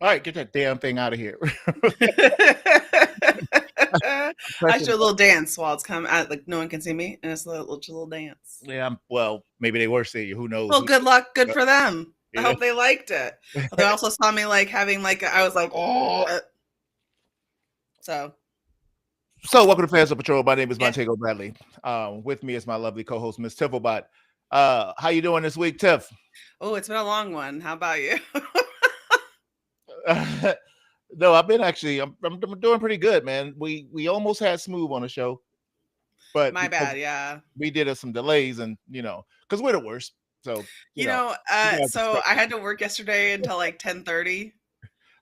All right, get that damn thing out of here. I Pressing show a little dance while it's coming out, like no one can see me, and it's a little dance. Yeah, well, maybe they were seeing you. Who knows? Well, good luck, good But, for them. I yeah. hope they liked it. But they also saw me like having like I was like, oh, so So, welcome to Fans of Patrol. My name is yeah. Montego Bradley. With me is my lovely co-host, Miss Tifflebot. How you doing this week, Tiff? Oh, it's been a long one. How about you? No, I've been actually. I'm doing pretty good, man. We almost had Smooth on the show, but My because bad. Yeah. we did some delays, and because we're the worst, so You know, you guys so expect. I had to work yesterday until like 10:30.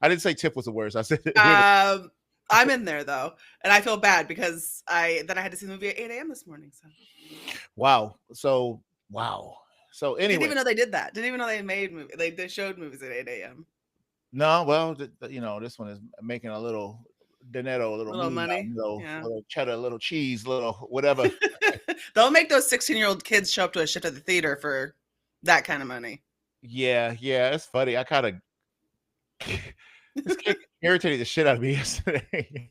I didn't say Tiff was the worst. I said we're the. Um, I'm in there though, and I feel bad because I had to see the movie at 8 a.m. this morning. So Wow. So wow. So didn't anyway, even know they did that. Didn't even know they made movie. They showed movies at 8 a.m. no, well, this one is making a little dinero, a little Little moon, money. a Yeah. little cheddar, a little cheese, little whatever. They'll make those 16-year-old kids show up to a shift at the theater for that kind of money. Yeah, yeah, it's funny. I kind of this kid irritated the shit out of me yesterday,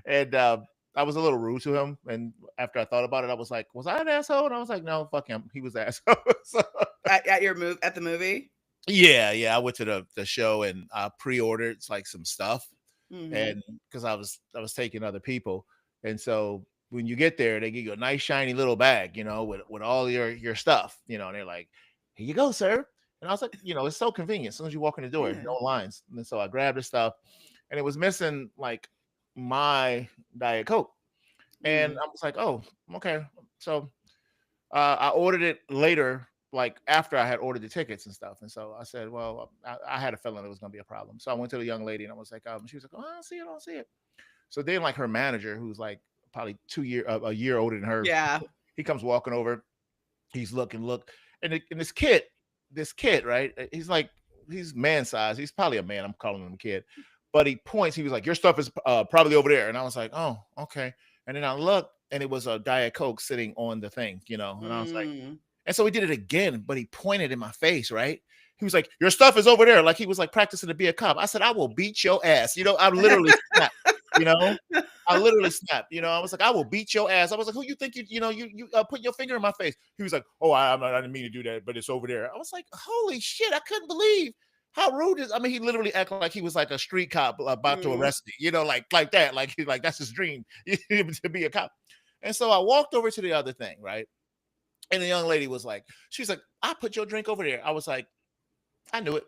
and I was a little rude to him. And after I thought about it, I was like, "Was I an asshole?" And I was like, "No, fuck him. He was the asshole." So, At your move at the movie. yeah, yeah. I went to the show and I pre-ordered like some stuff, Hmm. and because I was taking other people, and so when you get there, they give you a nice shiny little bag, with all your stuff, and they're like, "Here you go, sir." And I was like, it's so convenient. As soon as you walk in the door, Yeah. no lines. And so I grabbed the stuff, and it was missing like my Diet Coke, and Mm. I was like, "Oh, okay." So I ordered it later, like after I had ordered the tickets and stuff. And so I said, well, I had a feeling it was going to be a problem. So I went to the young lady and I was like, she was like, oh, I don't see it, I don't see it. So then, like her manager, who's like probably a year older than her, Yeah. he comes walking over. He's look, and this kid, right? He's man size. He's probably a man. I'm calling him a kid, but he points. He was like, your stuff is probably over there, and I was like, oh, okay. And then I looked, and it was a Diet Coke sitting on the thing, and I was like, Mm. and so he did it again, but he pointed in my face, right? He was like, your stuff is over there, like he was like practicing to be a cop. I said, I will beat your ass. I literally snapped. You know, I literally snapped. I was like, I will beat your ass. I was like, who you think you put your finger in my face? He was like, oh, I didn't mean to do that, but it's over there. I was like, holy shit, I couldn't believe how rude is. I mean, he literally acted like he was like a street cop about to Mm. arrest me. Like that, like that's his dream to be a cop. And so I walked over to the other thing, right? And the young lady was like, she was like, I put your drink over there. I was like, I knew it.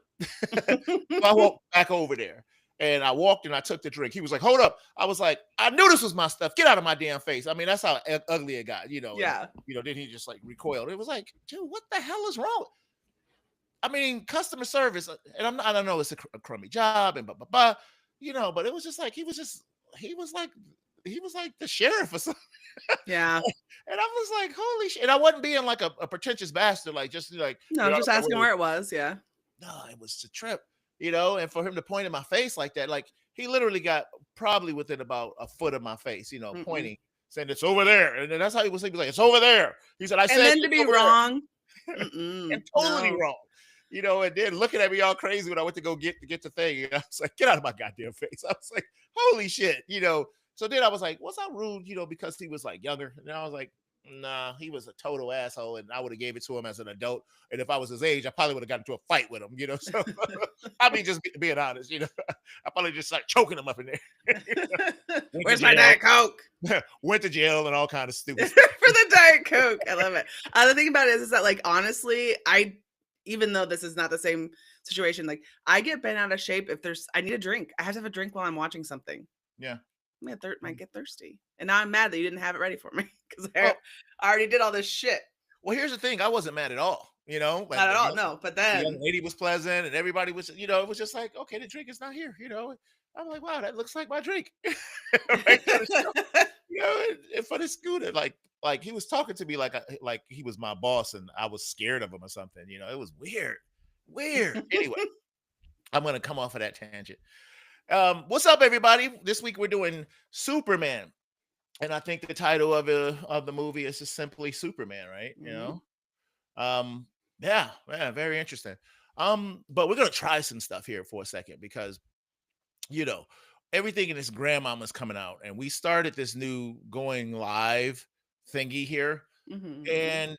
So I walked back over there and I walked and I took the drink. He was like, hold up. I was like, I knew this was my stuff. Get out of my damn face. I mean, that's how ugly it got, and Yeah. then he just like recoiled. It was like, dude, what the hell is wrong? I mean, customer service, and I don't know, it's a crummy job and blah blah blah, but it was just like he was like he was like the sheriff or something. Yeah. And I was like, holy shit. And I wasn't being like a pretentious bastard, like just like No, get out of just my asking way. where it was. Yeah. No, it was a trip, and for him to point in my face like that, like he literally got probably within about a foot of my face, Mm-mm. pointing, saying it's over there. And then that's how he was like, it's over there. He said, I And said then to it's be over there. wrong. And Mm-mm. totally No. wrong. And then looking at me all crazy when I went to go get the thing. And I was like, get out of my goddamn face. I was like, holy shit. So then I was like, was I rude, because he was like younger? And I was like, nah, he was a total asshole, and I would have gave it to him as an adult. And if I was his age, I probably would have got into a fight with him. So I mean, just being honest, I probably just like choking him up in there. Went to Where's my jail, Diet Coke? went to jail, and all kind of stupid For stuff. the Diet Coke. I love it. The thing about it is that, like, honestly, even though this is not the same situation, like, I get bent out of shape if I need a drink. I have to have a drink while I'm watching something. Yeah. Might get thirsty. And now I'm mad that you didn't have it ready for me because I Well, already did all this shit. well, here's the thing. I wasn't mad at all. Like Not at all. No, but the young then lady was pleasant, and everybody was, it was just like, okay, the drink is not here. I'm like, wow, that looks like my drink. Right there. So, and for the scooter, like he was talking to me like he was my boss, and I was scared of him or something. It was weird, weird. Anyway, I'm gonna come off of that tangent. What's up, everybody? This week we're doing Superman, and I think the title of the movie is just simply Superman, right? Mhm. Um, yeah, very interesting. But we're gonna try some stuff here for a second because you know, everything in his grandmama's coming out, and we started this new going live thingy here, Mhm. and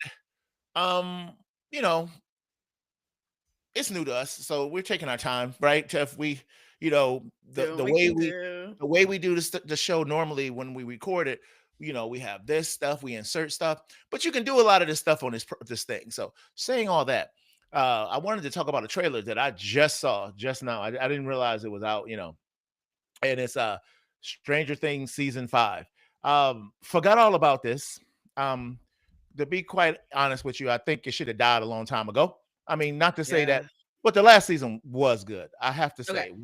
um, you know, it's new to us, so we're taking our time, right? If we, you know, Do what we can do. the way we do the show normally when we record it, we have this stuff, we insert stuff, but you can do a lot of this stuff on this thing. So saying all that, I wanted to talk about a trailer that I just saw just now. I didn't realize it was out, and it's Stranger Things season 5. Forgot all about this. Um, to be quite honest with you, I think it should have died a long time ago. I mean, not to say that, Yeah. but the last season was good. I have to Okay. say,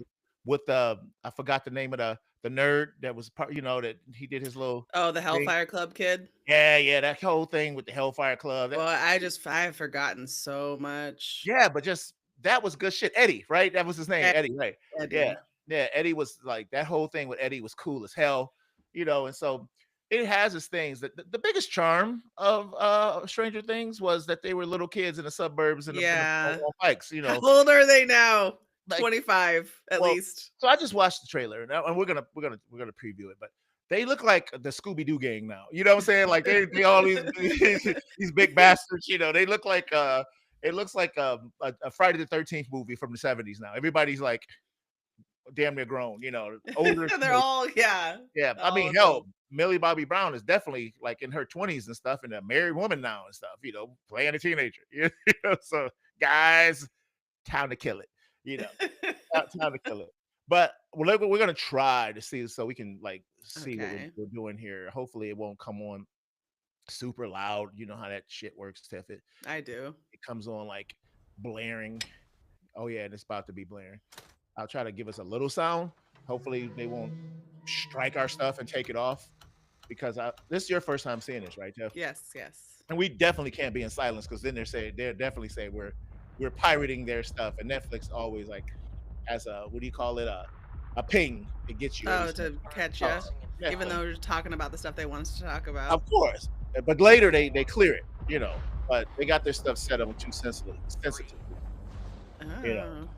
with the I forgot the name of the nerd that was part, that he did his little Oh, the thing. Hellfire Club kid? Yeah, yeah, that whole thing with the Hellfire Club. Well, I've forgotten so much. Yeah, but just that was good shit. Eddie, right? That was his name, Ed Eddie, right? Yeah, Eddie. yeah. Eddie was like that whole thing with Eddie was cool as hell, and so it has its things. That the biggest charm of Stranger Things was that they were little kids in the suburbs in the Yeah. on bikes, How old are they now? like 25 at well. least. So I just watched the trailer and we're gonna preview it, but they look like the Scooby Doo gang now. You know what I'm saying? Like they all these these big bastards. They look like it looks like a Friday the 13th movie from the 70s now. Everybody's like damn near grown. Older. They're all yeah, Yeah, I all mean, of them. hell, Millie Bobby Brown is definitely like in her 20s and stuff, and a married woman now and stuff. Playing a teenager. So guys, time to kill it. You know, time to kill it. But we're gonna try to see so we can like see what Okay. we're doing here. Hopefully, it won't come on super loud. You know how that shit works, Tiff. I do. It comes on like blaring. Oh yeah, and it's about to be blaring. I'll try to give us a little sound. Hopefully, they won't strike our stuff and take it off because this is your first time seeing this, right, Jeff? Yes, yes. And we definitely can't be in silence because then they're definitely say we're pirating their stuff, and Netflix always like has a what do you call it a ping. It gets you every Oh, single to catch time. you, Yeah, even though we're talking about the stuff they want us to talk about. of course. But later they clear it, But they got their stuff set up too sensitive, you know. Oh.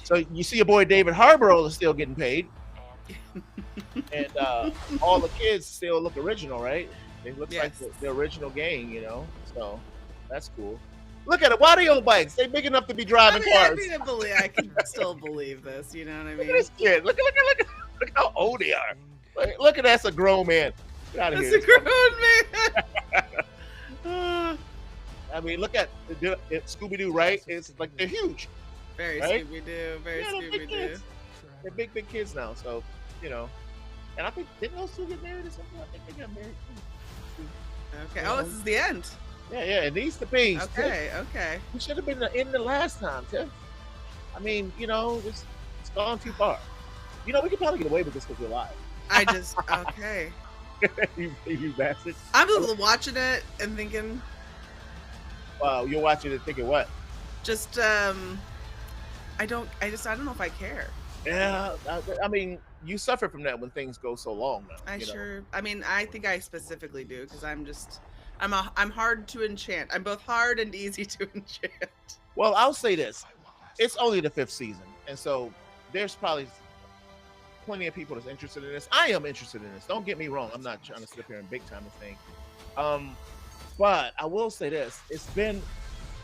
So you see your boy David Harbour is still getting paid, and all the kids still look original, right? It looks like Yes. the original gang. So that's cool. Look at it. Why they on bikes? They big enough to be driving cars. I can still believe this, you know what I Look at mean? this kid. Look how old they are. Look at that's a grown man. Get out of That's here. a grown man. I mean, look at Scooby Doo, right? It's like they're huge, Very right? Scooby-Doo, very Yeah, they're big Scooby-Doo. kids. They're big kids now. So, you know. And I think didn't those two get married or something? I think they got married too. Okay. Oh, this is the end. Yeah, yeah. It needs to be. Okay, okay. We should have been in the last time, Tiff. I mean, it's gone too far. We could probably get away with this because we're live. I just okay. you bastard. I'm just watching it and thinking, Wow, you're watching it thinking what? just I don't know if I care. Yeah, I mean, you suffer from that when things go so long now. I mean, I think I specifically do because I'm hard to enchant. I'm both hard and easy to enchant. Well, I'll say this: it's only the 5th season, and so there's probably plenty of people that's interested in this. I am interested in this. Don't get me wrong. I'm not trying to sit up here and big time the thing. But I will say this: it's been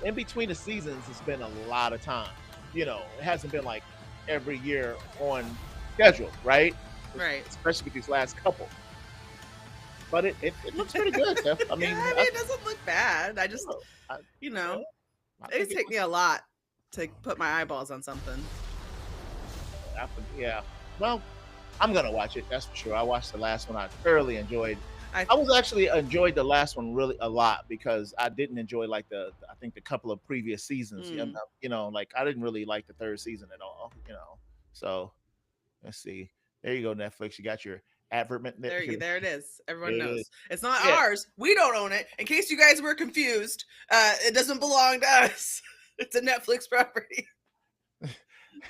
in between the seasons. It's been a lot of time. It hasn't been like every year on schedule, right? Right. Especially with these last couple. But it looks pretty good, Steph. I mean, Yeah, I mean, it doesn't look bad. I just, I, you know, I it think take me a lot to put my eyeballs on something. yeah. Well, I'm gonna watch it. That's for sure. I watched the last one. I thoroughly enjoyed. I I was actually enjoyed the last one really a lot because I didn't enjoy like I think the couple of previous seasons. Mm. Like I didn't really like the 3rd season at all. So let's see. There you go, Netflix. You got your advertisement. There it is. Everyone There it knows. is. It's not Yeah. ours. We don't own it. In case you guys were confused, it doesn't belong to us. It's a Netflix property.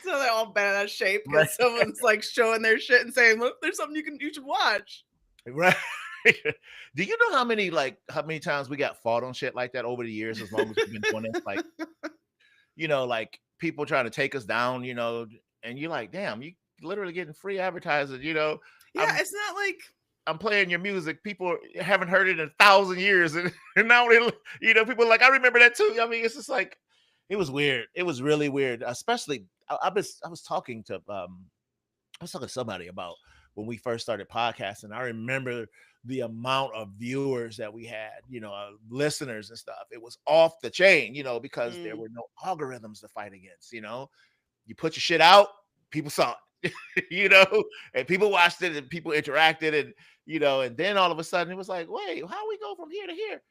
So they're all bent out of shape because Right. someone's like showing their shit and saying, "Look, there's something you should watch." Right. Do you know how many times we got fought on shit like that over the years as long as we've been doing this? Like people trying to take us down, and you're like, damn, literally getting free advertising. You know, Yeah, I'm it's not like I'm playing your music. People haven't heard it in 1,000 years, and now they, you know, people are like, I remember that too. I mean, it's just like, it was weird. It was really weird. Especially, I was talking to I was talking to somebody about when we first started podcasting. I remember the amount of viewers that we had, you know, listeners and stuff. It was off the chain, you know, because there mm, were no algorithms to fight against. You know, you put your shit out, people saw it, you right. know, and people watched it and people interacted, and you know, and then all of a sudden it was like, wait, how we go from here to here?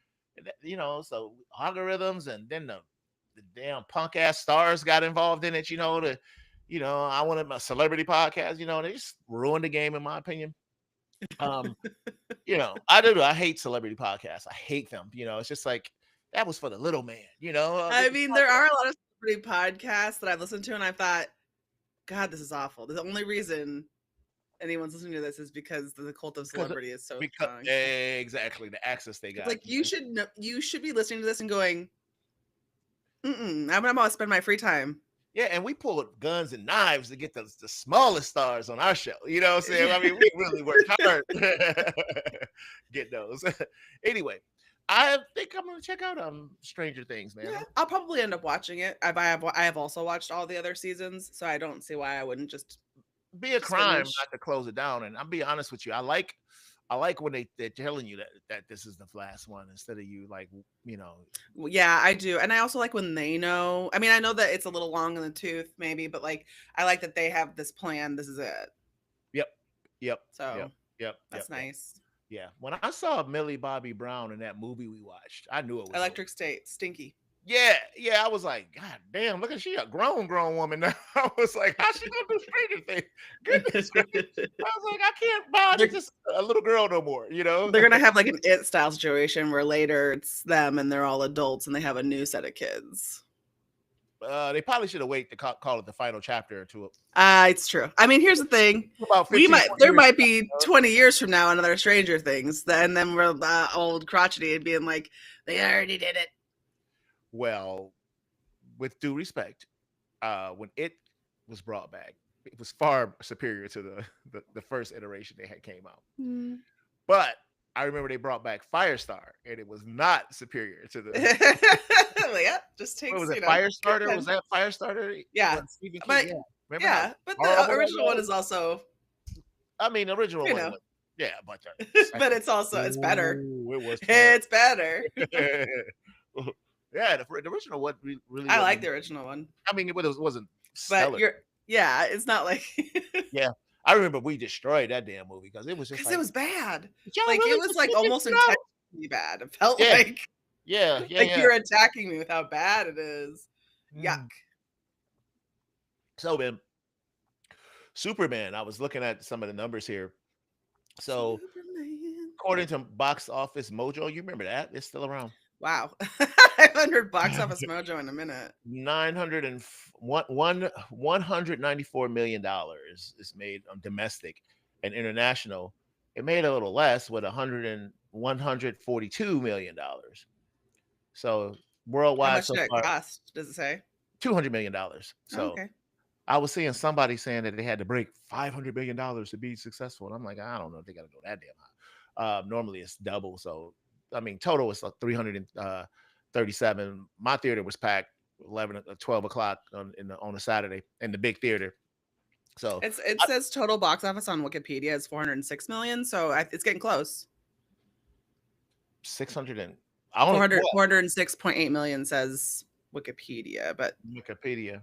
You know, so algorithms, and then the damn punk ass stars got involved in it, you know, you know, I wanted my celebrity podcast, you know, and they just ruined the game in my opinion. Um, you know, I hate celebrity podcasts. I hate them. You know, it's just like that was for the little man, you know. I mean, there are a lot of celebrity podcasts that I've listened to, and I thought, God, this is awful. The only reason anyone's listening to this is because the cult of because celebrity is so because strong. exactly the access they It's got. like you should be listening to this and going, I'm gonna spend my free time. Yeah, and we pulled guns and knives to get the smallest stars on our show. You know what I'm saying? I mean, we really worked hard get those. Anyway, I think I'm gonna check out Stranger Things, man. Yeah, I'll probably end up watching it. I have also watched all the other seasons, so I don't see why I wouldn't just Be a crime finish. not to close it down. And I'll be honest with you, I like when they're telling you that this is the last one instead of you like, you know. Well, yeah, I do. And I also like when they know. I mean, I know that it's a little long in the tooth, maybe, but like I like that they have this plan. This is it. Yep, yep, yep, So yep, yep, that's yep. nice. Yeah. When I saw Millie Bobby Brown in that movie we watched, I knew it was over. Electric State, Stinky. Yeah, yeah. I was like, God damn, look at she a grown woman now. I was like, how's she gonna do Stranger Things? Goodness gracious. I was like, I can't buy They're, just a little girl no more, you know? they're gonna have like an It style situation where later it's them and they're all adults and they have a new set of kids. They probably should have waited to call it the final chapter to It's true. I mean, here's the thing: about 15, 20 there years might from be now. 20 years from now another Stranger Things, and then we're old crotchety and being like, they already did it. Well, with due respect, when it was brought back, it was far superior to the first iteration they had came out. But I remember they brought back Firestar, and it was not superior to the. Yeah, just takes. What was it? Good Firestarter? pen. Was that Firestarter? Yeah, What, Stephen King? but Yeah. Remember yeah, how but horrible the that original one was? is also, I mean, the original you one know, was, yeah, but but it's also it's better. Ooh, it was It's better. yeah, the original one really I like wasn't. the original one, I mean, it wasn't but stellar. yeah, it's not like Yeah, I remember we destroyed that damn movie because it was just because like, it was bad. y'all Like really it was just like took this almost shit out? intentionally bad. It felt Yeah, like yeah, yeah, like yeah. you're attacking me with how bad it is. Yuck. Mm. So man, Superman. I was looking at some of the numbers here. So Superman. according to Box Office Mojo, you remember that? It's still around. Wow. I haven't heard Box Office Mojo in a minute. 194 million dollars is made on domestic and international. It made a little less with 142 million dollars. So How worldwide much so did it far, cost? Does it say? $200 million. Oh, So okay. I was seeing somebody saying that they had to break $500 million to be successful, and I'm like, I don't know if they got to go that damn high. Normally it's double. So I mean, total was like 337. My theater was packed 12 o'clock on a Saturday in the big theater. So It says total box office on Wikipedia is 406 million, so it's getting close. 600 and I only 406.8 million says Wikipedia, but Wikipedia.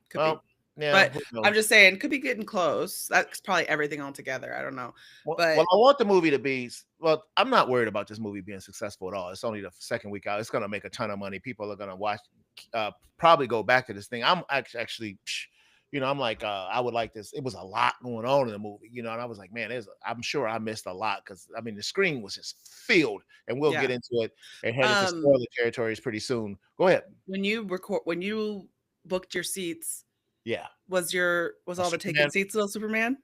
could Well, be. yeah, But who I'm knows? just saying, could be getting close. That's probably everything all together. I don't know. Well, But I want the movie to be. Well, I'm not worried about this movie being successful at all. It's only the second week out. It's going to make a ton of money. People are going to watch, probably go back to this thing. I'm actually, you know, I'm like, I would like this. It was a lot going on in the movie, you know, and I was like, man, I'm sure I missed a lot because I mean, the screen was just filled, and we'll get yeah. into it and head into spoiler territories pretty soon. Go ahead. When you booked your seats, Yeah. was all the taken Superman. seats little Superman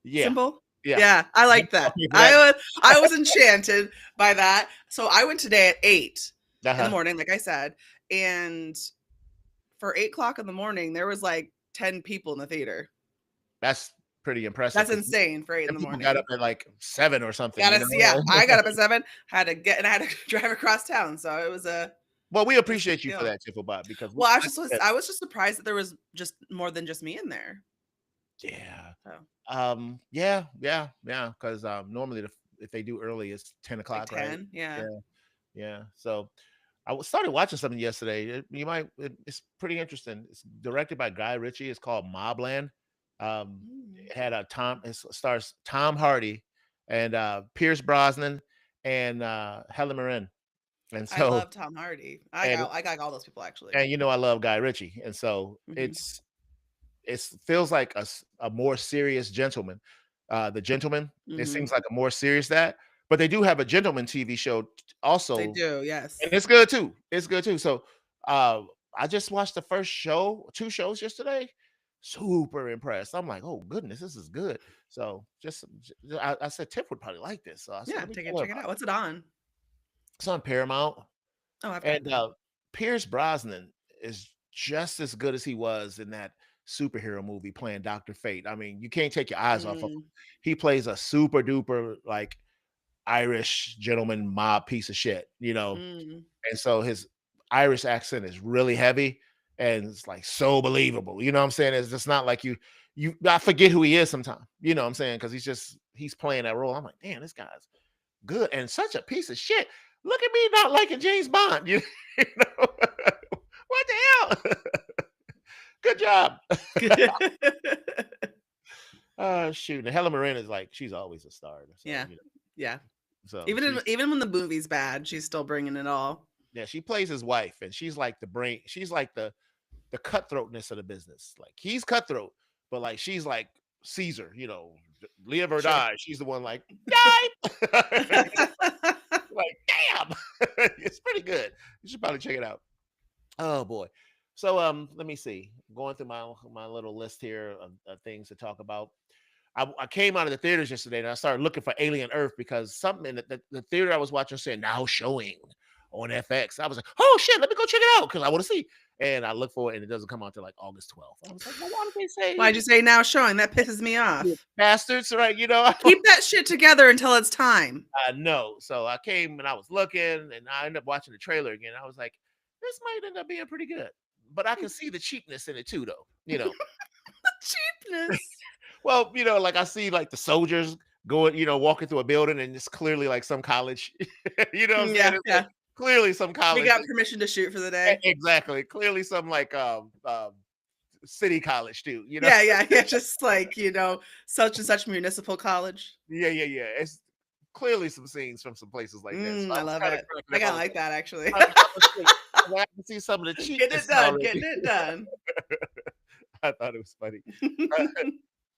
Yeah. symbol? Yeah. Yeah, I like that. I was enchanted by that. So I went today at 8 in the morning, like I said, and for 8 o'clock in the morning, there was like 10 people in the theater. That's pretty impressive That's because insane for 8 in them the people got morning. up at like 7 or something, you Gotta know? see, yeah, I got up at 7, had to get and I had to drive across town, so Well, we it was a big appreciate you for deal. that, Tiffelbot, because Well, like I said, I was just surprised that there was just more than just me in there. yeah. So, Yeah, because normally if they do early, it's 10 like o'clock, right? 10, yeah. Yeah, yeah. So started watching something yesterday. It's pretty interesting. It's directed by Guy Ritchie. It's called Mobland. Mm. It had it stars Tom Hardy and Pierce Brosnan and Helen Mirren. And I so love Tom Hardy. and I got all those people actually. and I love Guy Ritchie, and so Mhm, it feels like a more serious gentleman. The Gentleman. It mhm. seems like a more serious that, but they do have a gentleman TV show They also, do, and yes. it's good too. It's good too. So uh, I just watched the first show, 2 shows yesterday. Super impressed. I'm like, oh goodness, this is good. So I said Tiff would probably like this. So I said, Yeah, let me take it tell her check it about out. it. What's it on? It's on Paramount. Oh, I've got And them. Pierce Brosnan is just as good as he was in that superhero movie playing Dr. Fate. I mean, you can't take your eyes off of him. Mm, He plays a super duper like Irish gentleman mob piece of shit, mm. and so his Irish accent is really heavy and it's like so believable. You know what I'm saying? It's just not like I forget who he is sometimes. You know what I'm saying? Because he's playing that role. I'm like, damn, this guy's good and such a piece of shit. Look at me not liking James Bond. You know what the hell? Good job. Shoot. And Helen Mirren is like she's always a star. So Yeah, yeah. she's Even when the movie's bad, she's still bringing it all. yeah, she plays his wife, and she's like the brain. She's like the cutthroatness of the business. Like he's cutthroat, but like she's like Caesar. Live or Sure. die. She's the one like die. Like damn, it's pretty good. You should probably check it out. Oh boy. So let me see. Going through my little list here of things to talk about. I came out of the theaters yesterday and I started looking for Alien Earth because something in the theater I was watching said now showing on FX. I was like, oh shit, let me go check it out because I want to see. And I look for it and it doesn't come out till like August 12th. I was like, well, why did they say Why'd you say now showing? That pisses me you off. bastards, right? Keep that shit together until it's time. I know. So I came and I was looking and I ended up watching the trailer again. I was like, this might end up being pretty good. But I can see the cheapness in it too, though. Cheapness. Well, like I see like the soldiers going, walking through a building and it's clearly like some college. You know what I'm saying? Yeah, It's like yeah. clearly some We college. got permission to shoot for the day. Exactly. Clearly some like city college too, Yeah, yeah, yeah. Just like, such and such municipal college. Yeah. It's clearly some scenes from some places like that. So I I was love kind of it. cracking I up. kinda like that actually. I was like, I can see some of the Getting cheapness it done, already. getting it done. I thought it was funny.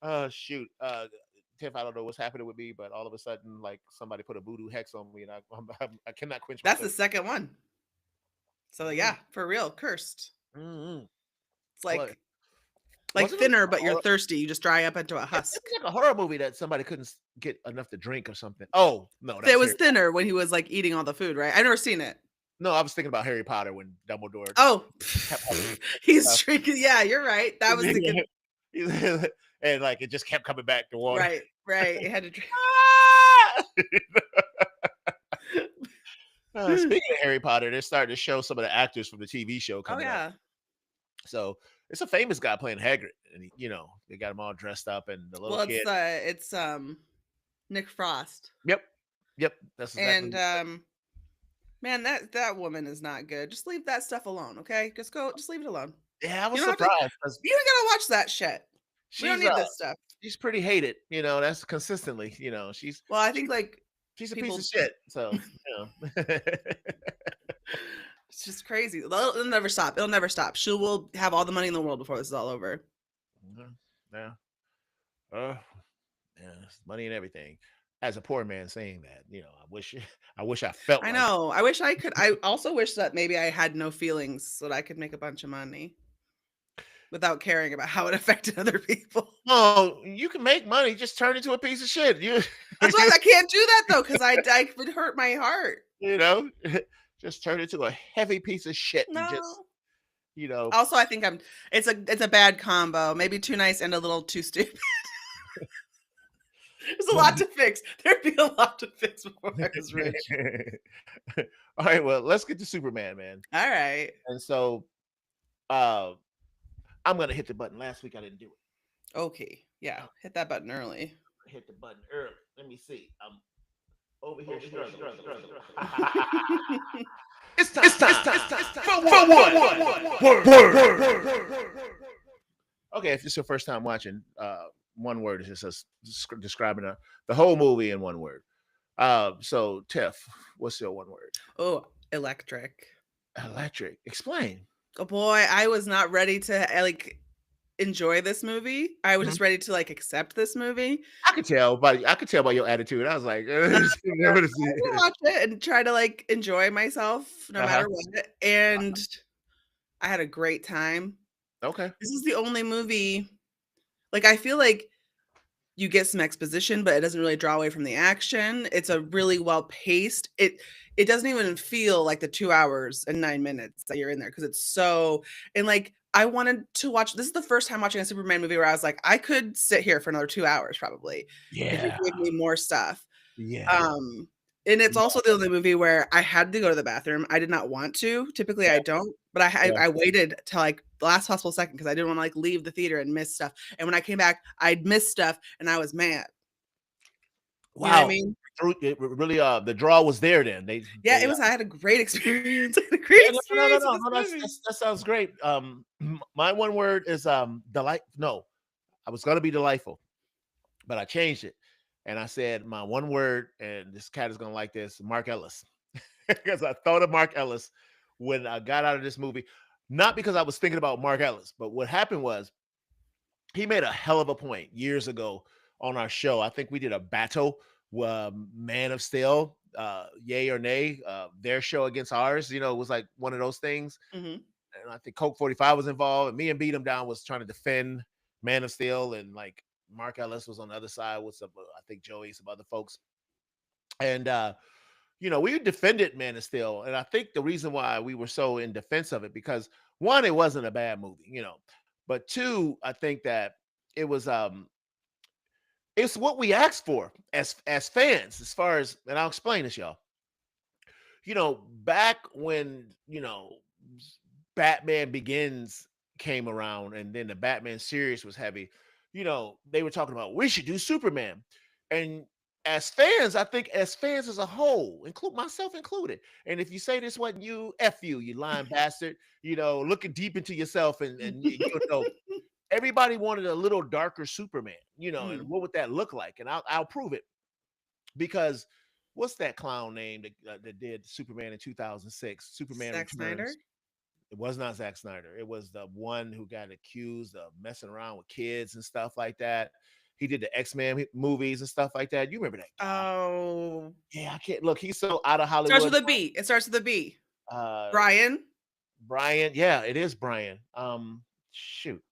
Oh shoot. Tiff, I don't know what's happening with me, but all of a sudden, like somebody put a voodoo hex on me, and I cannot quench my That's the thirst. second one. So Mm, yeah, for real, cursed. mm. It's What like wasn't it? thinner, A but you're horror, thirsty. You just dry up into a it was husk. like a horror movie that somebody couldn't get enough to drink or something. Oh no, that It was was Harry. thinner when he was like eating all the food, right? I've never seen it. No, I was thinking about Harry Potter when Dumbledore Oh, kept having he's stuff. drinking. Yeah, you're right. That was thinking. And like it just kept coming back to water. Right, right. It had to drink. Ah! Speaking of Harry Potter, they're starting to show some of the actors from the TV show Oh coming up. yeah. So it's a famous guy playing Hagrid, and they got him all dressed up, and the little Well, kid. it's Nick Frost, Yep, yep, that's exactly. and man, that woman is not good. Just leave that stuff alone, okay? Just leave it alone. Yeah, I You was don't have to. surprised because You don't gotta watch that shit. We don't she's need this stuff. she's pretty hated. That's consistently. Well, I She, think like she's a piece of people, shit. So it's just crazy. It'll never stop. It'll never stop. She will have all the money in the world before this is all over. yeah, uh, yeah, it's money and everything. As a poor man saying that, I wish I felt I like. know. I wish I could. I also wish that maybe I had no feelings so that I could make a bunch of money without caring about how it affected other people. Oh, you can make money. Just turn into a piece of shit. That's why I can't do that though, because I would hurt my heart. you know, just turn into a heavy piece of shit. And just No. You know, Also, I think it's a bad combo. Maybe too nice and a little too stupid. There's a lot to fix. There'd be a lot to fix before I was rich. all right, well, let's get to Superman, man. All right. And so, uh, I'm gonna hit the button. Last week I didn't do it. Okay. Yeah. Hit that button early. Hit the button early. Let me see. I'm over here struggling. It's time. It's time. For one. Word. Okay, if it's your first time watching, one word is just us describing the whole movie in one word. So Tiff, what's your one word? Oh, electric. Electric. Explain. Oh boy, I was not ready to enjoy this movie. I was Mhm. just ready to accept this movie. I could tell by your attitude. I was like, I would watch it and try to enjoy myself no Uh-huh. matter what. And I had a great time. Okay. This is the only movie I feel like you get some exposition, but it doesn't really draw away from the action. It's a really well paced. It doesn't even feel like the 2 hours and 9 minutes that you're in there because it's so and I wanted to watch this is the first time watching a Superman movie where I was like, I could sit here for another 2 hours probably if you Yeah. gave me more stuff. Yeah. And it's also the only movie where I had to go to the bathroom. I did not want to. Typically, I don't, but I waited till the last possible second because I didn't want to leave the theater and miss stuff. And when I came back, I'd missed stuff, and I was mad. Wow. You know what I mean? It really, the draw was there. Then Yeah, it was. I had a great experience. I had a great experience. No, that sounds great. My one word is delight. No, I was gonna be delightful, but I changed it. And I said my one word, and this cat is gonna like this, Mark Ellis. Because I thought of Mark Ellis when I got out of this movie. Not because I was thinking about Mark Ellis, but what happened was he made a hell of a point years ago on our show. I think we did a battle, Man of Steel, yay or nay, their show against ours. It was like one of those things. Mhm. And I think Coke 45 was involved, and me and Beat 'em Down was trying to defend Man of Steel, and Mark Ellis was on the other side with some, I think Joey, some other folks. And we defended Man of Steel, and I think the reason why we were so in defense of it because one, it wasn't a bad movie, but two, I think that it was it's what we asked for as fans, as far as, and I'll explain this, y'all. Back when Batman Begins came around, and then the Batman series was heavy. They were talking about we should do Superman, and as fans, I think as fans as a whole, include myself included. And if you say this wasn't you, f you lying bastard. Looking deep into yourself, and everybody wanted a little darker Superman. And what would that look like? And I'll prove it because what's that clown name that did Superman in 2006? Superman Zack Returns. Snyder? It was not Zack Snyder. It was the one who got accused of messing around with kids and stuff like that. He did the X-Men movies and stuff like that. You remember that guy? Oh. Yeah, I can't look. He's so out of Hollywood. Starts with a B. It starts with a B. Uh, Brian. Brian. Yeah, it is Brian. Shoot.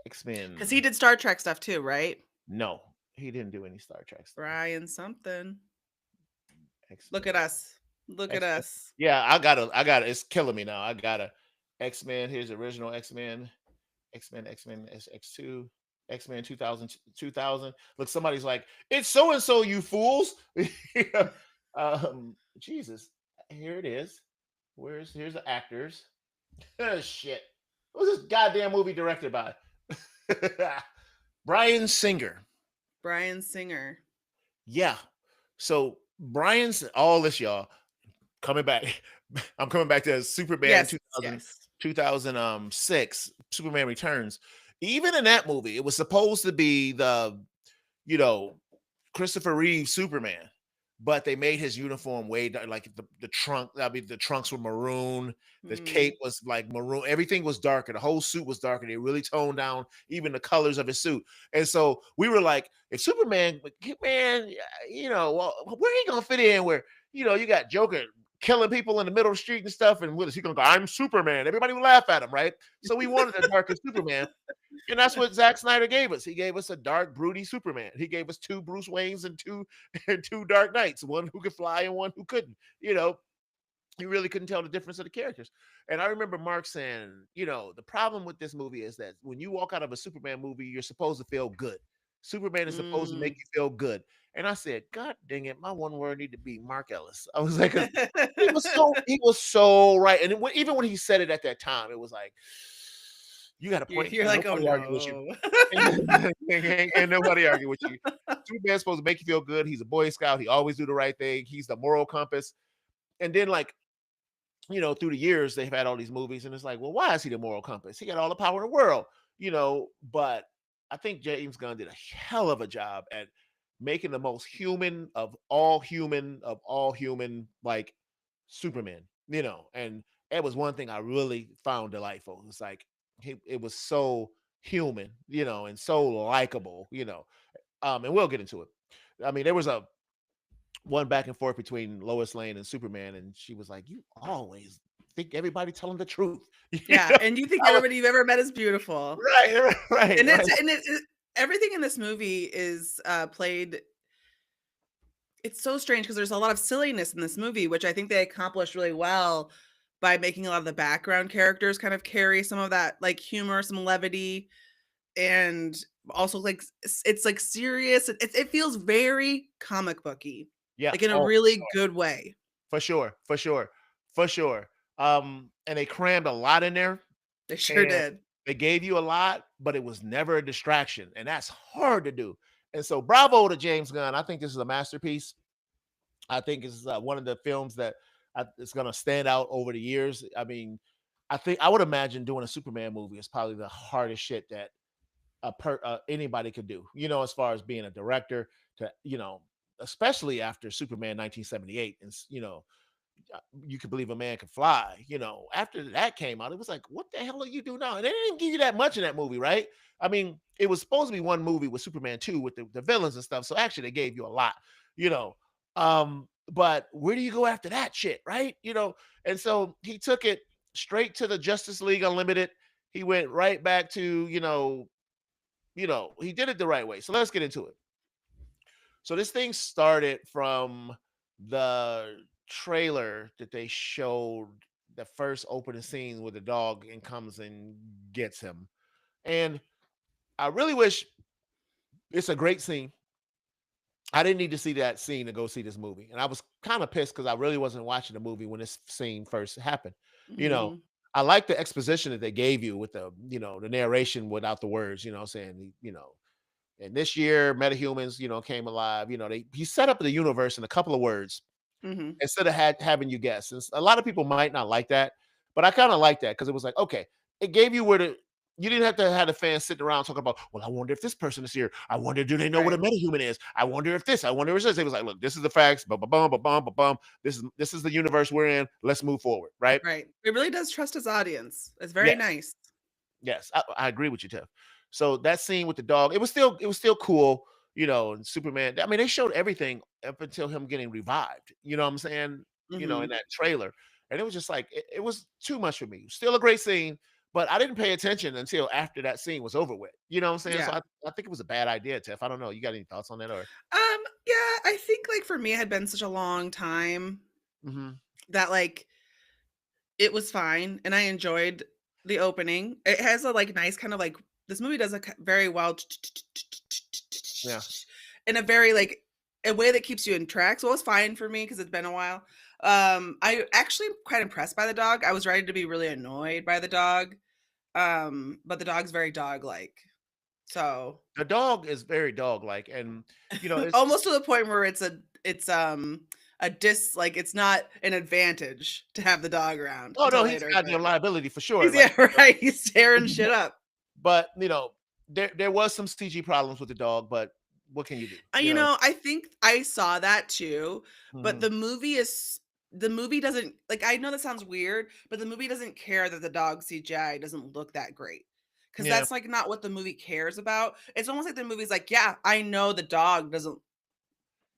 X-Men. Because he did Star Trek stuff too, right? No, he didn't do any Star Trek stuff. Brian something. X-Men. Look at us. Look at us. Yeah, I gotta. It's killing me now. I gotta. X-Men. Here's the original X-Men. X-Men X2. X-Men 2000. Look, somebody's like, it's so and so, you fools. Jesus. Here it is. Here's the actors. Oh, shit. What was this goddamn movie directed by? Bryan Singer. Bryan Singer. Yeah. So Brian's all this, y'all. Coming back. I'm coming back to Superman 2006. Superman Returns. Even in that movie, it was supposed to be the, Christopher Reeve Superman, but they made his uniform way like the trunk. I mean, the trunks were maroon. The cape was like maroon. Everything was darker. The whole suit was darker. They really toned down even the colors of his suit. And so we were like, if Superman, man, well, where he gonna fit in? Where you got Joker killing people in the middle of the street and stuff, and what is he gonna go? I'm Superman. Everybody would laugh at him, right? So we wanted a darker Superman, and that's what Zack Snyder gave us. He gave us a dark, broody Superman. He gave us two Bruce Waynes and two Dark Knights, one who could fly and one who couldn't. You really couldn't tell the difference of the characters. And I remember Mark saying, the problem with this movie is that when you walk out of a Superman movie, you're supposed to feel good. Superman is supposed to make Mm. you feel good. And I said, God dang it, my one word need to be Mark Ellis. I was like, 'cause he was so right. And even when he said it at that time, it was like, you got a You're point. you're Ain't like, "Oh, nobody argue with you. no." Ain't nobody argue with you. Superman's supposed to make you feel good. He's a Boy Scout. He always do the right thing. He's the moral compass. And then like through the years they've had all these movies, and it's like, well, why is he the moral compass? He got all the power in the world, But I think James Gunn did a hell of a job at making the most human, like Superman, and that was one thing I really found delightful. It's like it was so human, and so likable, and we'll get into it. I mean, there was a one back and forth between Lois Lane and Superman, and she was like, "You always think everybody telling the truth." Yeah, and you think I was everybody you've ever met is beautiful. right, right, And right. everything in this movie is, played it's so strange because there's a lot of silliness in this movie, which I think they accomplished really well by making a lot of the background characters kind of carry some of that, like, humor, some levity, and also, like, it's, like, serious. It feels very comic booky, Yeah. like, in a Oh, really good way. for sure, for sure, for sure. And they crammed a lot in there, They sure and did. they gave you a lot, but it was never a distraction, and that's hard to do. And so, bravo to James Gunn. I think this is a masterpiece. I think it's one of the films that is going to stand out over the years. I mean, I think I would imagine doing a Superman movie is probably the hardest shit that anybody could do. As far as being a director, to especially after Superman 1978, and you could believe a man could fly. After that came out, it was like, what the hell are you do now? And they didn't give you that much in that movie, right? I mean, it was supposed to be one movie with Superman 2 with the villains and stuff. So actually they gave you a lot, you know. But where do you go after that shit, right? And so he took it straight to the Justice League Unlimited. He went right back to, he did it the right way. So let's get into it. So this thing started from the trailer that they showed, the first opening scene with the dog and comes and gets him. And I really wish, it's a great scene. I didn't need to see that scene to go see this movie. And I was kind of pissed because I really wasn't watching the movie when this scene first happened. You know, Mhm. I like the exposition that they gave you with the narration without the words, saying, and this year metahumans, came alive. He set up the universe in a couple of words Mhm. instead of having you guess. And a lot of people might not like that, but I kind of like that because it was like, okay, it gave you you didn't have to have the fans sitting around talking about, well, I wonder if this person is here. I wonder, do they know what a Right. metahuman is? I wonder if this, I wonder if this. It was like, look, this is the facts, bum, bum, bum, bum, bum, bum, bum. This is the universe we're in. Let's move forward. Right. Right. It really does trust his audience. It's very Yes. nice. Yes. I agree with you, Tiff. So that scene with the dog, it was still cool, and Superman. I mean, they showed everything up until him getting revived. You know what I'm saying? In Mhm. that trailer. And it was just like it was too much for me. Still a great scene, but I didn't pay attention until after that scene was over with. You know what I'm saying? So Yeah. I think it was a bad idea, Tiff. I don't know. You got any thoughts on that or Yeah, I think, like, for me, it had been such a long time hmm that, like, it was fine, and I enjoyed the opening. It has a, like, nice kind of, like, this movie does a very well yeah. in a very, like, a way that keeps you in track, so it was fine for me because 'cause it's been a while. I actually am quite impressed by the dog. I was ready to be really annoyed by the dog, but the dog's very dog-like. So, The dog is very dog like, and it's almost to the point where it's not an advantage to have the dog around oh no, until he's a later, but goddamn liability for sure. he's Like yeah, right, he's tearing shit up. but there was some CG problems with the dog, but what can you do? I think I saw that too, but Mhm. the movie doesn't like, I know that sounds weird, but the movie doesn't care that the dog CGI doesn't look that great, because Yeah, that's, like, not what the movie cares about. It's almost like the movie's like, "Yeah, I know the dog doesn't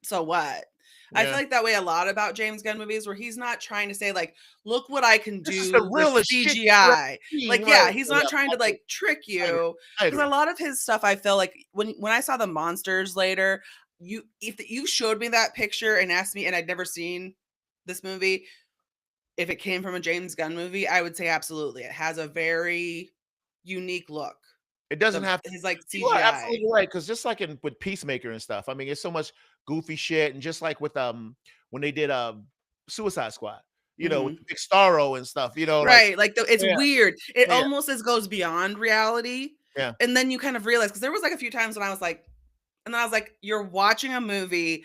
so what?" I feel yeah. like that way a lot about James Gunn movies where he's not trying to say, like, "Look what I can This is the do with realest shit you ever CGI." seen, Like, right? yeah, he's Yeah, not trying I to, agree. like, trick I agree. you. I Because a agree. lot of his stuff, I feel like when I saw the monsters later, you showed me that picture and asked me and I'd never seen this movie, if it came from a James Gunn movie, I would say absolutely. It has a very unique look. It doesn't have to. His like You are CGI. absolutely right, because just like with Peacemaker and stuff, I mean, it's so much goofy shit, and just like with when they did Suicide Squad, with Mhm. the big Starro and stuff, like Right, like, it's yeah, weird. It yeah, almost goes beyond reality, yeah, and then you kind of realize because there was, like, a few times when I was like and then I was like, "You're watching a movie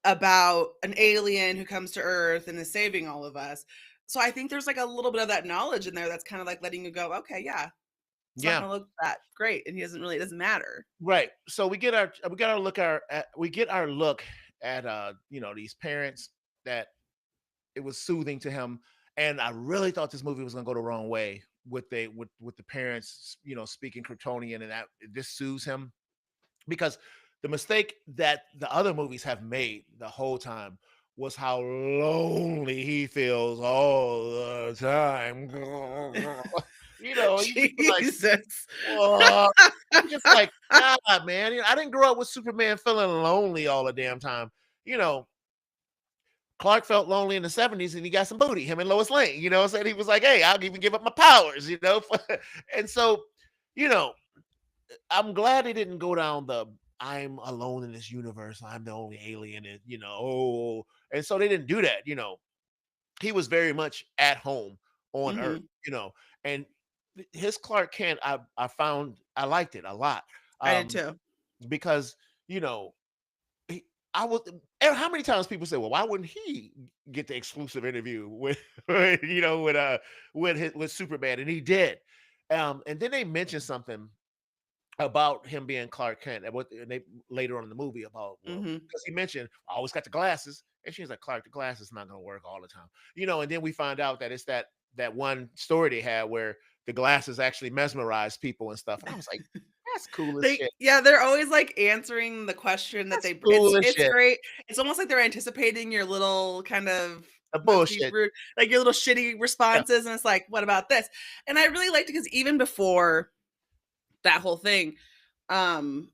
about an alien who comes to Earth and is saving all of us." So I think there's, like, a little bit of that knowledge in there that's kinda, like, letting you go, "Okay, yeah, it's not yeah. gonna look that great, and it doesn't matter." Right. So we get our look at these parents that it was soothing to him, and I really thought this movie was gonna go the wrong way with the parents, speaking Kryptonian, and that this soothes him, because the mistake that the other movies have made the whole time was how lonely he feels all the time. You just be like, Jesus. "What?" I'm just like, "God, man, I didn't grow up with Superman feeling lonely all the damn time." You know, Clark felt lonely in the 70s and he got some booty, him and Lois Lane, said he was like, "Hey, I'll even give up my powers," and so, you know, I'm glad they didn't go down the "I'm alone in this universe, I'm the only alien," and and so they didn't do that. He was very much at home on Earth, Mhm. and his Clark Kent, I found I liked it a lot, I did um, too. because you know he, I was. How many times people say, "Well, why wouldn't he get the exclusive interview with with Superman?" And he did, and then they mentioned something about him being Clark Kent, and they later on in the movie about, well, Mhm. because he mentioned I always got the glasses, and she's like, "Clark, the glasses not going to work all the time," and then we find out that it's that one story they had where the glasses actually mesmerize people and stuff, and I was like, "That's cool as shit. They're always, like, answering the question that That's they cool as it's shit." great. It's almost like they're anticipating your little kind of The not to be bullshit. rude, like, your little shitty Yeah. responses, and it's like, "What about this?" And I really liked it because even before that whole thing, um,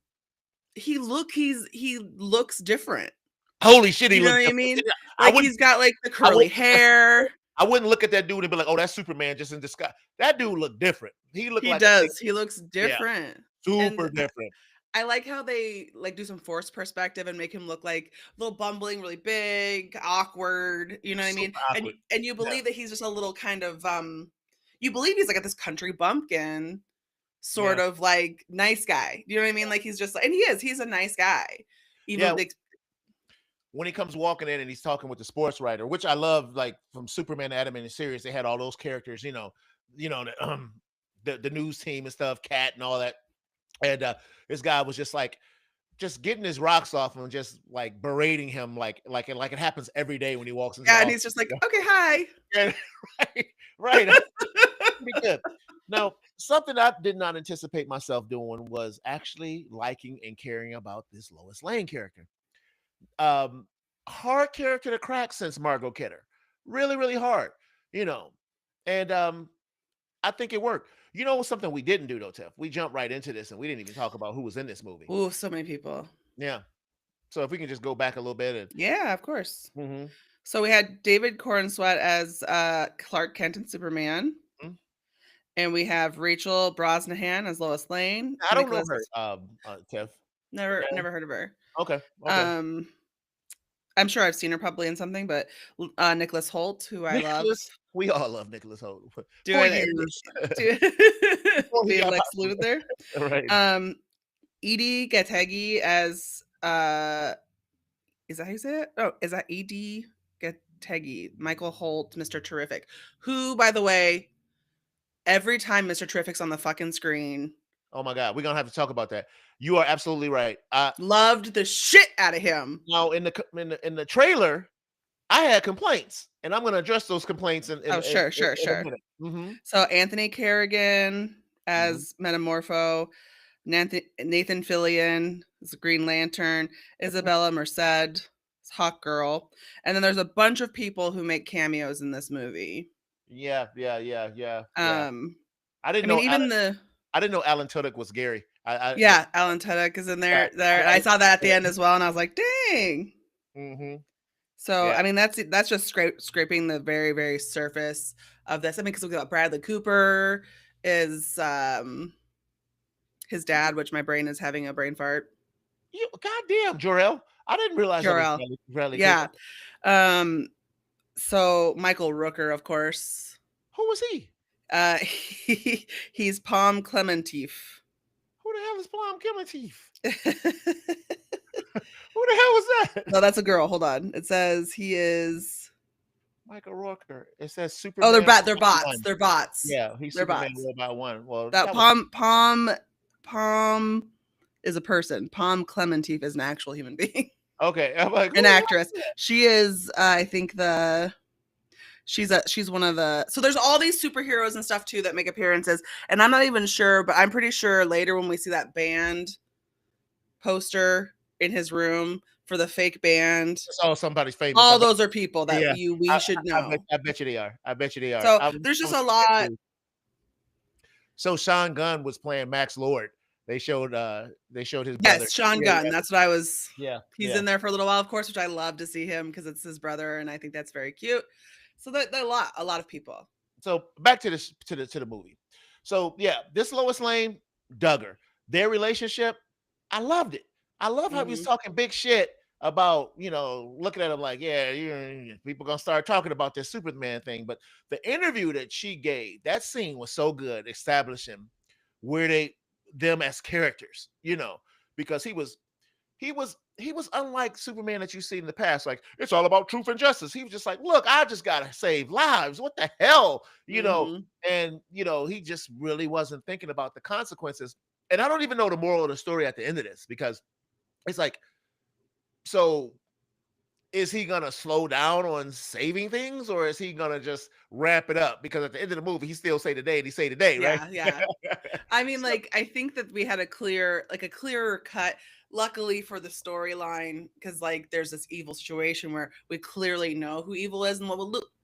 he looks different. Holy shit, he You know looked what I different. mean? I Like, wouldn't. he's got, like, the I would. curly hair. I wouldn't look at that dude and be like, "Oh, that's Superman just in disguise." That dude looked different. He looked He like a big, does. He looks yeah, different. And super different. I like how they, like, do some forced perspective and make him look like a little bumbling, really big, awkward, you know what I mean? Super awkward. And you Yeah, believe that he's just a little kind of, you believe he's, like, this country bumpkin, sort yeah, of, like, nice guy, you know what I mean? Like, he's just and he's a nice guy. yeah. Even, like When he comes walking in and he's talking with the sports writer, which I love, like from Superman to Animated Series, they had all those characters, the news team and stuff, Cat and all that. And this guy was just getting his rocks off and just like berating him like it happens every day when he walks into the yeah, and office. he's just like, "Okay, hi." Yeah, right, right. Pretty good. Now, something I did not anticipate myself doing was actually liking and caring about this Lois Lane character. Um, Hard character to crack since Margot Kidder. Really, really hard, you know. And I think it worked. Something we didn't do though, Tiff. We jumped right into this and we didn't even talk about who was in this movie. Ooh, so many people. Yeah. So if we can just go back a little bit Yeah, of course. and So we had David Cornsweet as, Clark Kent and Superman, mhm. and we have Rachel Brosnahan as Lois Lane, I don't know Nicholas her, Tiff. Yeah. never heard of her. Okay. Okay. Um, I'm sure I've seen her probably in something, but, Nicholas Hoult, who I love Nicholas, we all love Nicholas Holt for doing it years do before he being got Lex popular. Luthor. Right. Um, Edie Gattegi as, is that how you say it? Oh, is that Edie Gattegi, Michael Holt, Mr. Terrific, who, by the way, every time Mr. Terrific's on the fucking screen, Oh my God, we're gonna have to talk about that. You are absolutely right. loved the shit out of him. Now in the trailer, I had complaints, and I'm gonna address those complaints Oh, sure, sure, in a sure. minute. So Anthony Carrigan Mhm. as Metamorpho, Nathan Fillion as the Green Lantern, Isabella Merced as Hawk Girl, and then there's a bunch of people who make cameos in this movie. Yeah, yeah, yeah, yeah, yeah. Um, I I didn't mean, know even Alan. the I didn't know Alan Tudyk was Gary. yeah, Alan Tudyk is in Yeah, there. And I saw that at the end as well, and I was like, dang. Mhm. So, Yeah. I mean, that's just scraping the very, very surface of this. I mean, because we got Bradley Cooper is his dad, which my brain is having a brain fart. Goddamn, Jor-El. I didn't realize that was Jor-El. Bradley Cooper. Yeah. Um, so Michael Rooker, of course. Who was he? He's Palm Clementif. Who the hell is Plum Clementif? Who the hell was No, that? that's a girl. Hold on. It says he is. Michael Rooker. It says Oh, Superman they're Robot bots. 1. They're bots. Yeah, he's They're Superman bots. Robot 1. Well, That that was Palm is a person. Palm Clementif is an actual human being, okay. I'm like, who an the hell actress. is that? She is, I think she's one of the. So there's all these superheroes and stuff too that make appearances, and I'm not even sure, but I'm pretty sure later when we see that band poster in his room for the fake band, It's all somebody's famous. all those are people that Yeah. we should know. I bet you they are. I bet you they are. So I was there's just a thinking that lot. too. So Sean Gunn was playing Max Lord. They showed his brother. Yes, Sean Yeah, Gunn. That's what I was. yeah, He's yeah. in there for a little while, of course, which I love to see him because it's his brother, and I think that's very cute. So that a lot of people. So back to this to the movie. So yeah, this Lois Lane, Duggar, their relationship, I loved it. I love how he was Mhm. talking big shit about, looking at him like, yeah, people gonna start talking about this Superman thing. But the interview that she gave, that scene was so good, establishing where them as characters, because he was unlike Superman that you see in the past. Like, it's all about truth and justice. He was just like, look, I just gotta save lives. What the hell? Mhm. And he just really wasn't thinking about the consequences. And I don't even know the moral of the story at the end of this, because it's like, so is he gonna slow down on saving things, or is he gonna just ramp it up? Because at the end of the movie, he still say today and he say today, right? Yeah, yeah. I mean, So, like, I think that we had a clearer cut. Luckily for the storyline, because like there's this evil situation where we clearly know who evil is and what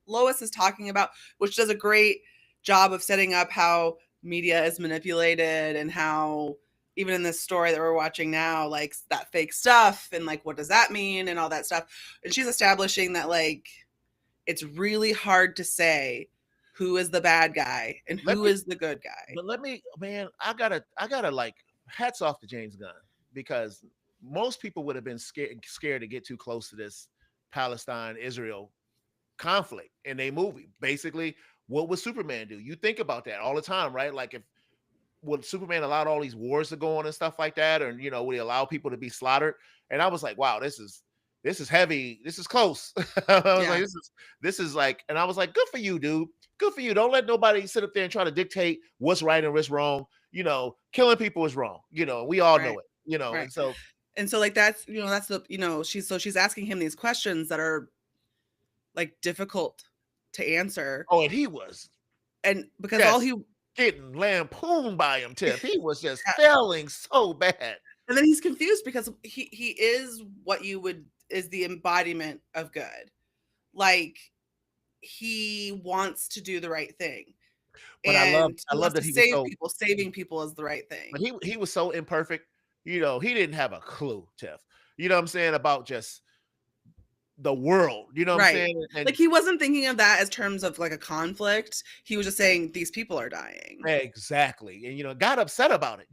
Lois is talking about, which does a great job of setting up how media is manipulated and how even in this story that we're watching now, like that fake stuff and like what does that mean and all that stuff. And she's establishing that like it's really hard to say who is the bad guy and let who me is the good guy. But man, I gotta like hats off to James Gunn, because most people would have been scared to get too close to this Palestine Israel conflict in a movie. Basically, what would Superman do? You think about that all the time, right? Like, if would Superman allowed all these wars to go on and stuff like that, or would he allow people to be slaughtered? And I was like, wow, this is heavy. This is close. I was like, Yeah, this is like, and I was like, good for you, dude. Good for you. Don't let nobody sit up there and try to dictate what's right and what's wrong. Killing people is wrong. We all right, know it. right. And so, And so like that's the she's asking him these questions that are like difficult to answer. oh, and he was And because all just he getting lampooned by him, Tiff. He was just yeah, failing so bad. and then he's confused because he is what you would is the embodiment of good. Like he wants to do the right thing But and I he love wants that to he was save so people. Saving people is the right but thing. he was so imperfect. He didn't have a clue, Tiff. You know what I'm saying, about just the world. You know what I'm Right. saying? And Like he wasn't thinking of that as terms of like a conflict. He was just saying these people are dying. exactly. And got upset about it,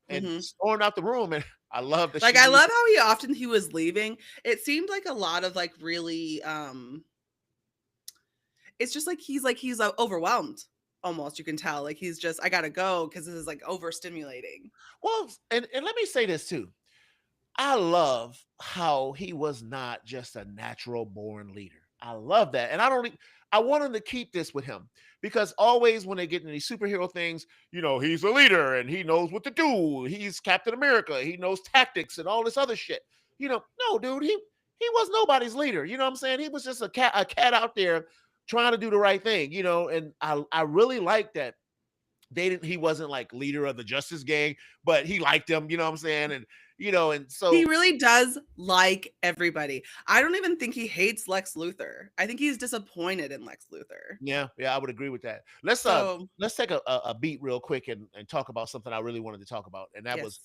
and Mhm. stormed out the room. And I love that Like she I used love how he was leaving. It seemed like a lot of like really it's just like he's overwhelmed almost. You can tell like he's just I got to go cuz this is like overstimulating. well, and let me say this too. I love how he was not just a natural born leader. I love that. And I want him to keep this with him, because always when they get into these superhero things, he's a leader and he knows what to do. He's Captain America. He knows tactics and all this other shit. No, dude, he was nobody's leader. You know what I'm saying? He was just a cat out there trying to do the right thing, and I really like that he wasn't like leader of the Justice Gang, but he liked them, you know what I'm saying? And He so really does like everybody. I don't even think he hates Lex Luthor. I think he's disappointed in Lex Luthor. yeah, I would agree with that. So, Let's take a beat real quick and talk about something I really wanted to talk about, and that was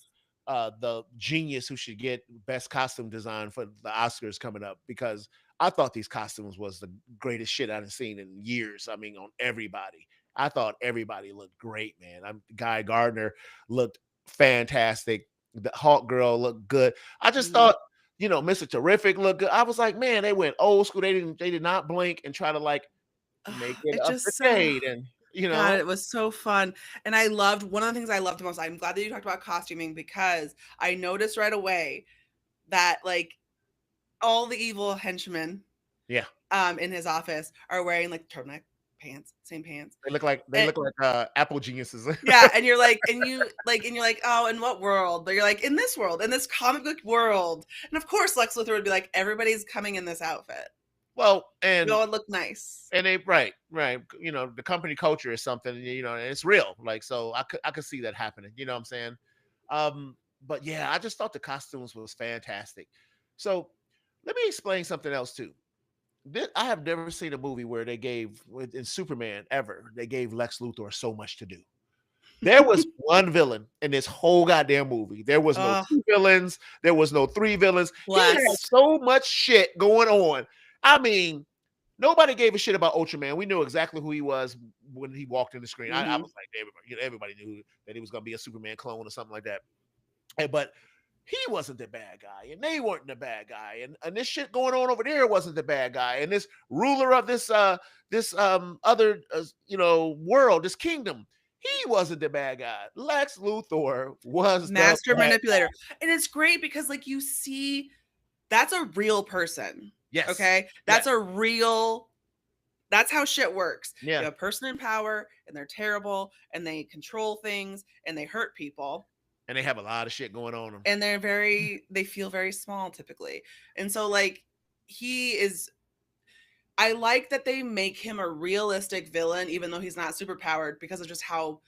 yes. the genius who should get best costume design for the Oscars coming up, because I thought these costumes was the greatest shit I've seen in years. I mean, on everybody. I thought everybody looked great, man. Guy Gardner looked fantastic. The Hawk Girl looked good. I just Mhm. thought, Mr. Terrific looked good. I was like, man, they went old school. They did not blink and try to like make it It up just to so date. And God, it was so fun. And I loved one of the things I loved the most. I'm glad that you talked about costuming because I noticed right away that like all the evil henchmen yeah, in his office are wearing like turtleneck pants, same pants. they And look like Apple geniuses. yeah, and you're like, and you're like, oh, in what world? But you're like, in this world, in this comic book world. And of course, Lex Luthor would be like, everybody's coming in this outfit. Well, We all would look nice. and they right. The company culture is something, and it's real. Like, so I could see that happening. You know what I'm saying? But yeah, I just thought the costumes was fantastic. So let me explain something else too. I have never seen a movie where in Superman ever, they gave Lex Luthor so much to do. There was one villain in this whole goddamn movie. There was no Oh, two villains. There was no three villains. He had blessed. so much shit going on. I mean, nobody gave a shit about Ultraman. We knew exactly who he was when he walked in the screen. I Hmm. was like, everybody knew that he was going to be a Superman clone or something like that. But he wasn't the bad guy, and they weren't the bad guy, and this shit going on over there wasn't the bad guy, and this ruler of this other world, this kingdom, he wasn't the bad guy. Lex Luthor was the Master bad. manipulator. And it's great because like you see that's a real person. Yes, Okay? yes, That's how shit works. You yeah, have a person in power and they're terrible and they control things and they hurt people and they have a lot of shit going on them. and they feel very small typically. And so like he is I like that they make him a realistic villain even though he's not super powered because of just how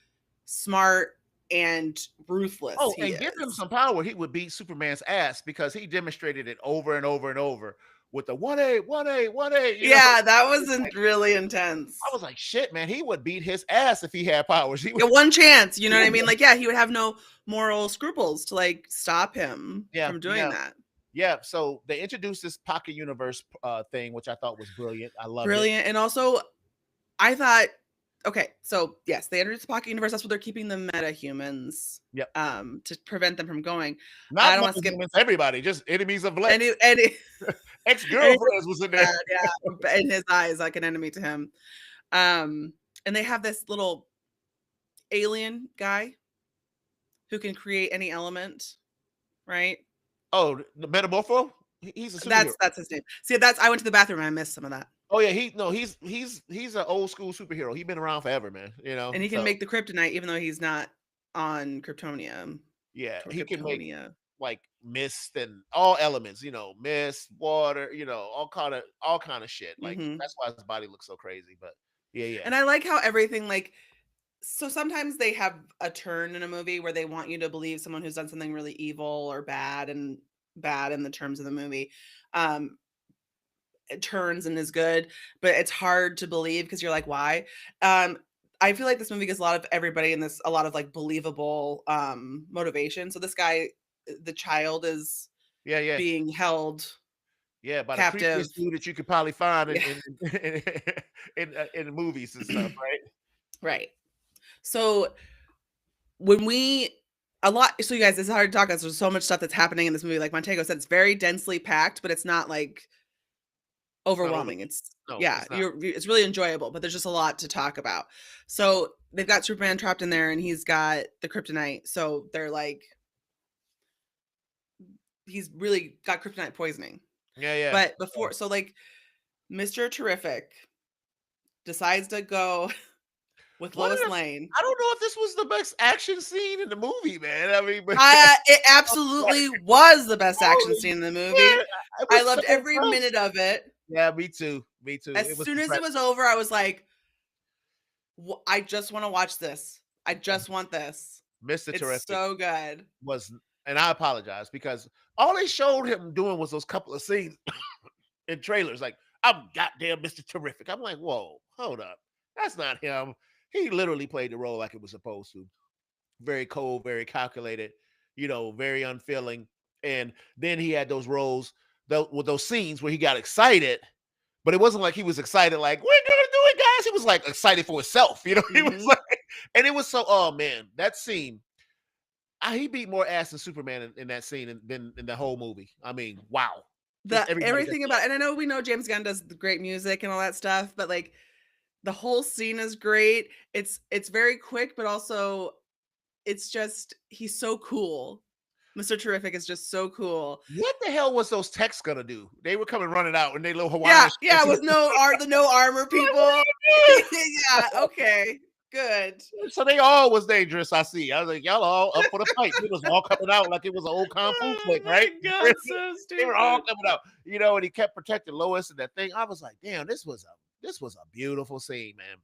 smart and ruthless Oh, he and give him is. some power, he would beat Superman's ass because he demonstrated it over and over and over with the 1A, 1A, 1A, Yeah, that wasn't really I intense. was like, shit, man, he would beat his ass if he had powers. He would, Yeah, one chance, you know what I mean? Like, yeah, he would have no moral scruples to like stop him yeah, from doing yeah, that. yeah. So they introduced this pocket universe thing, which I thought was brilliant. I loved it. Brilliant. And also, I thought, okay, so yes, they introduced the pocket universe. That's what they're keeping the meta humans Yep. to prevent them from going. I Not don't want to skip humans, everybody, just enemies of Lex. any Ex anything girlfriends was in there. bad, yeah, in his eyes, like an enemy to him. Um, and they have this little alien guy who can create any element, right? Oh, the Metamorpho. He's a superhero. That's his name. See, that's I went to the bathroom and I missed some of that. Oh yeah, he's an old school superhero. He's been around forever, man. And he can So make the kryptonite even though he's not on Kryptonia. yeah, Or he can make Kryptonia. like mist and all elements, mist, water, all kind of shit. Like Mhm. that's why his body looks so crazy. But yeah, yeah, And I like how everything like so sometimes they have a turn in a movie where they want you to believe someone who's done something really evil or bad and bad in the terms of the movie. Um it turns and is good, but it's hard to believe because you're like, why? Um I feel like this movie gives a lot of everybody in this a lot of like believable motivation. So this guy, the child is yeah, yeah, being held yeah. By the captive. creepiest dude that you could probably find Yeah, in movies and stuff, right? right. So when we a lot so you guys, it's hard to talk. There's so much stuff that's happening in this movie. Like Montego said, it's very densely packed, but it's not like It's not over. overwhelming. It's No, yeah, it's not. it's really enjoyable, but there's just a lot to talk about. So they've got Superman trapped in there and he's got the kryptonite. So they're like he's really got kryptonite poisoning. Yeah, yeah. But before so like Mr. Terrific decides to go with One of Lois the Lane. I don't know if this was the best action scene in the movie, man. I mean, but It like, absolutely was the best action holy scene in the movie. shit, it I was so loved every impressed. minute of it. Yeah, me too. Me too. As It was soon as it impressive. was over, I was like, I just want to watch this. I just want this. Mr. It's Terrific so good. was, and I apologize because all they showed him doing was those couple of scenes in trailers. Like, I'm goddamn Mr. Terrific. I'm like, whoa, hold up. That's not him. He literally played the role like it was supposed to. Very cold, very calculated, very unfeeling. And then he had those roles. with those scenes where he got excited, but it wasn't like he was excited like we're gonna do it, guys. He was like excited for himself, you know. He was Mhm. like, and it was so. Oh man, that scene. He beat more ass than Superman in that scene than in the whole movie. I mean, wow. Just The everybody got everything about, and I know we know James Gunn does the great music and all that stuff, but, like, the whole scene is great. It's very quick, but also it's just he's so cool. Mr. Terrific is just so cool. what the hell was those techs gonna do? They were coming running out in their little Yeah, Hawaiian yeah, shirts. with no armor Like, what people. are you Yeah, okay, good. doing? So they all was dangerous. I see. I was like, y'all all up for the fight. They was all coming out like it was an old kung fu Oh flick, my right? god, so They were all stupid. coming out, you know, and he kept protecting Lois and that thing. I was like, damn, this was a beautiful scene, man.